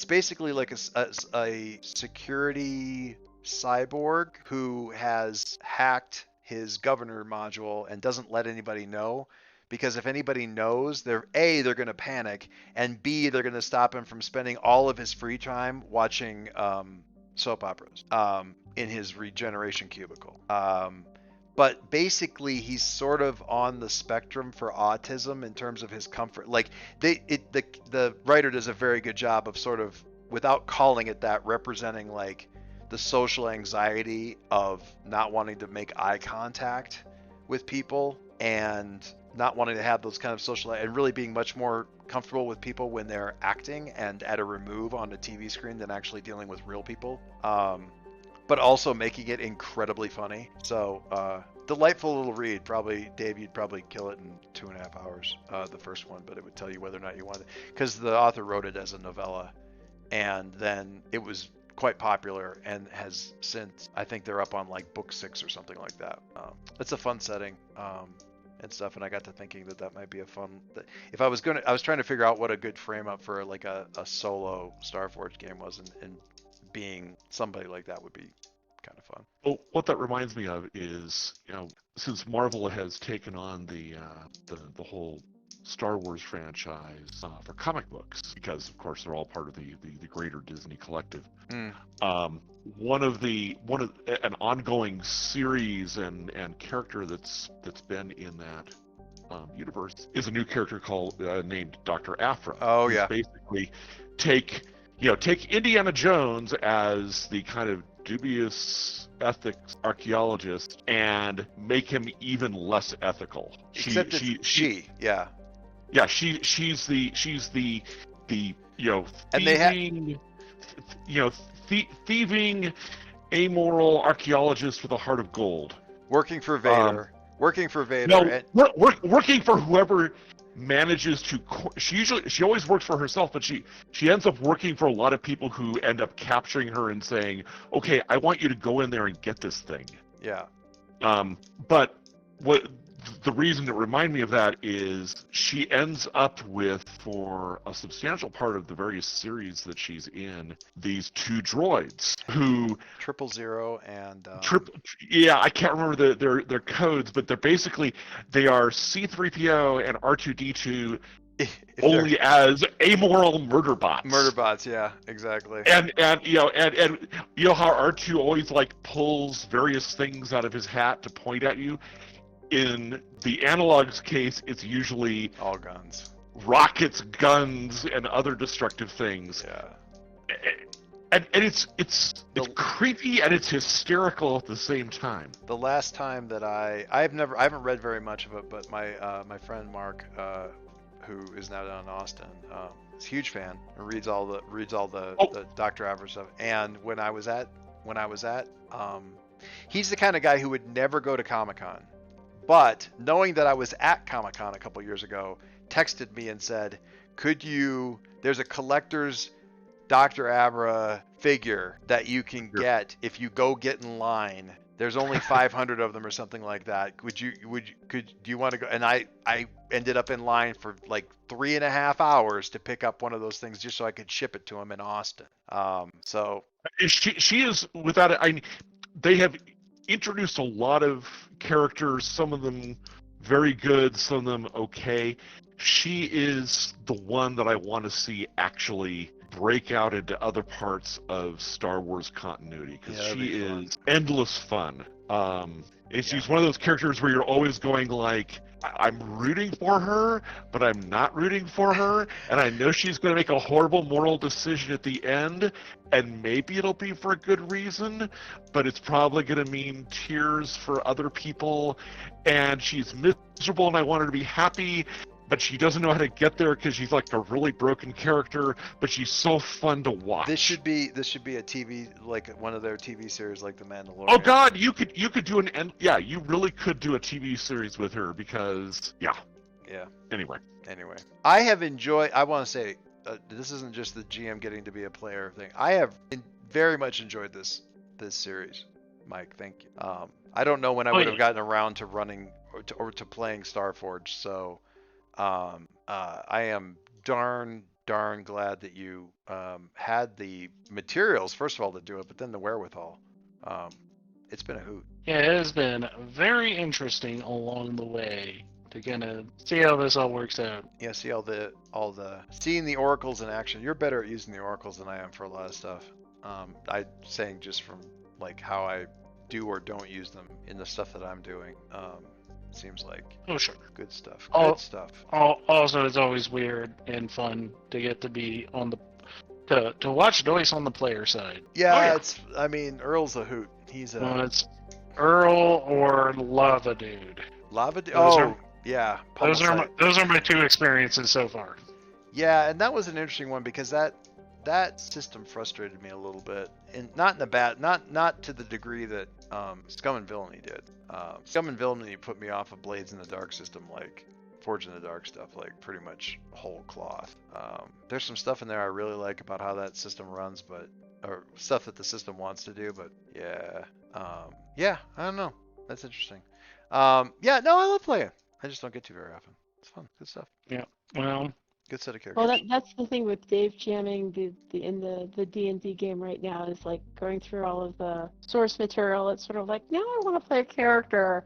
basically like a security cyborg who has hacked his governor module and doesn't let anybody know, because if anybody knows, they're going to panic, and B, they're going to stop him from spending all of his free time watching soap operas in his regeneration cubicle. But basically, he's sort of on the spectrum for autism in terms of his comfort. Like the writer does a very good job of sort of, without calling it that, representing like the social anxiety of not wanting to make eye contact with people and not wanting to have those kind of social, and really being much more comfortable with people when they're acting and at a remove on a TV screen than actually dealing with real people. But also making it incredibly funny. So delightful little read. Probably, Dave, you'd probably kill it in 2.5 hours, the first one, but it would tell you whether or not you wanted it. Because the author wrote it as a novella, and then it was quite popular and has since, I think they're up on like book 6 or something like that. It's a fun setting and stuff, and I got to thinking that might be a fun, if I was trying to figure out what a good frame up for like a solo Starforged game was, and being somebody like that would be kind of fun. Well, what that reminds me of is, since Marvel has taken on the whole Star Wars franchise for comic books, because of course they're all part of the greater Disney collective. One of an ongoing series and character that's been in that universe is a new character named Dr. Aphra. Oh yeah. Basically, take Indiana Jones as the kind of dubious ethics archaeologist and make him even less ethical. She's the thieving, amoral archaeologist with a heart of gold. Working for Vader. Working for whoever manages to. She always works for herself, but she ends up working for a lot of people who end up capturing her and saying, "Okay, I want you to go in there and get this thing." Yeah. But what the reason that reminded me of that is she ends up with, for a substantial part of the various series that she's in, these 2 droids who 000 and I can't remember their codes, but they are C-3PO and R2-D2 only as amoral murder bots. Murder bots, yeah, exactly. And you know how R2 always like pulls various things out of his hat to point at you. In the Analog's case, it's usually all guns, rockets, guns, and other destructive things. Yeah, and it's creepy and it's hysterical at the same time. The last time that I haven't read very much of it, but my friend Mark, who is now down in Austin, is a huge fan and reads all the Dr. Aphra stuff. And when I was at, he's the kind of guy who would never go to Comic-Con. But knowing that I was at Comic-Con a couple years ago, texted me and said, there's a collector's Dr. Aphra figure that you can get if you go get in line. There's only 500 of them or something like that. Do you want to go? And I ended up in line for like 3.5 hours to pick up one of those things just so I could ship it to him in Austin. So she is, without it, they have introduced a lot of characters, some of them very good, some of them okay. She is the one that I want to see actually break out into other parts of Star Wars continuity, because she is endless fun. And she's one of those characters where you're always going like, I'm rooting for her, but I'm not rooting for her, and I know she's going to make a horrible moral decision at the end, and maybe it'll be for a good reason, but it's probably going to mean tears for other people, and she's miserable, and I want her to be happy, but she doesn't know how to get there because she's like a really broken character, but she's so fun to watch. This should be a TV, like one of their TV series, like The Mandalorian. Oh God, you could do you really could do a TV series with her, because yeah. Anyway, I have enjoyed. I want to say this isn't just the GM getting to be a player thing. I have very much enjoyed this series, Mike. Thank you. I don't know when I would have gotten around to running or to playing Starforged, so. I am darn glad that you had the materials, first of all, to do it, but then the wherewithal. It's been a hoot. Yeah, it has been very interesting along the way to kind of see how this all works out. Yeah, see seeing the oracles in action. You're better at using the oracles than I am for a lot of stuff. I'm saying just from like how I do or don't use them in the stuff that I'm doing. Seems like good stuff. Also, it's always weird and fun to get to be on to watch Joyce on the player side. Yeah, Oh, yeah. it's. I mean, Earl's a hoot. He's a It's Earl or Lava Dude. lava. those Oh, are- yeah. Those are Pummel those are my two experiences so far. Yeah, and that was an interesting one because that system frustrated me a little bit, and not in a bad, not to the degree that Scum and Villainy did. Scum and Villainy put me off of Blades in the Dark system, like Forge in the Dark stuff, like pretty much whole cloth. There's some stuff in there I really like about how that system runs, but or stuff that the system wants to do, but yeah, yeah, I don't know. That's interesting. Yeah, no, I love playing. I just don't get to very often. It's fun, good stuff. Well, Good set of characters. Well, that's the thing with Dave jamming in the D&D game right now is like going through all of the source material. It's sort of like, now I want to play a character.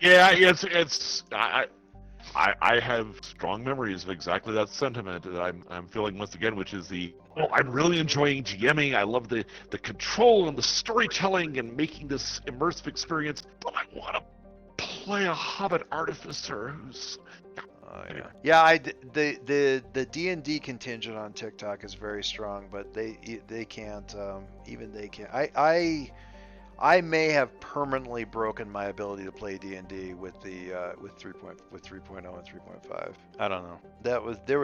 Yeah, it's I have strong memories of exactly that sentiment that I'm feeling once again, which is I'm really enjoying GMing. I love the control and the storytelling and making this immersive experience, but I want to play a Hobbit artificer who's yeah. The D&D contingent on TikTok is very strong, but they can't even they can't. I may have permanently broken my ability to play D&D with 3.0 and 3.5. I don't know. There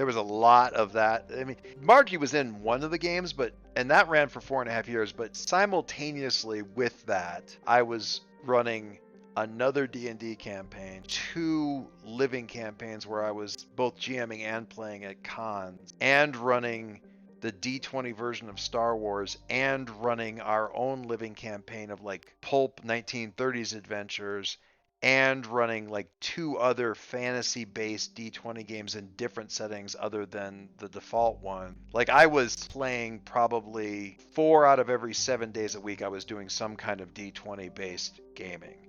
was a lot of that. I mean, Margie was in one of the games, and that ran for 4.5 years. But simultaneously with that, I was running another D&D campaign, 2 living campaigns where I was both GMing and playing at cons, and running the D20 version of Star Wars, and running our own living campaign of like pulp 1930s adventures, and running like 2 other fantasy-based D20 games in different settings other than the default one. Like I was playing probably 4 out of every 7 days a week. I was doing some kind of D20 based gaming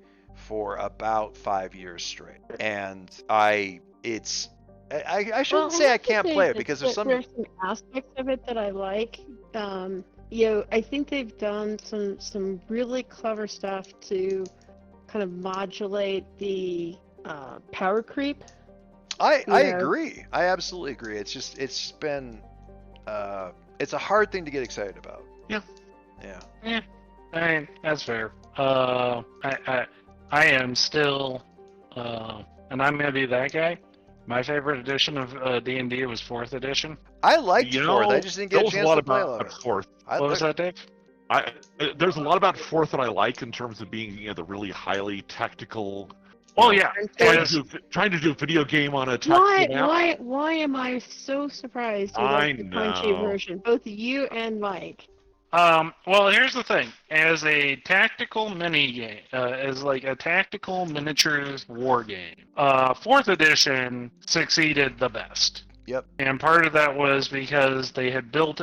for about 5 years straight, and I shouldn't say I can't play it because there's some aspects of it that I like. I think they've done some really clever stuff to kind of modulate the power creep. I agree. I absolutely agree. It's been it's a hard thing to get excited about. Yeah. Yeah. I mean, that's fair. I am still, and I'm gonna be that guy. My favorite edition of D&D was 4th edition. I liked 4th. I just didn't get a chance to play a lot of it. 4th. What was that, Dave? There's a lot about 4th that I like in terms of being the really highly tactical. Oh yeah, trying to do a video game on a tactical map. Why am I so surprised you I like the punchy know. version? Both you and Mike. Well, here's the thing. As a tactical mini game, as like a tactical miniatures war game, 4th edition succeeded the best. Yep. And part of that was because they had built.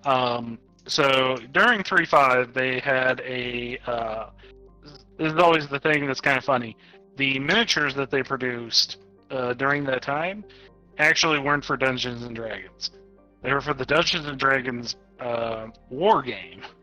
So during 3.5, they had a. This is always the thing that's kind of funny. The miniatures that they produced during that time actually weren't for Dungeons and Dragons. They were for the Dungeons and Dragons war game.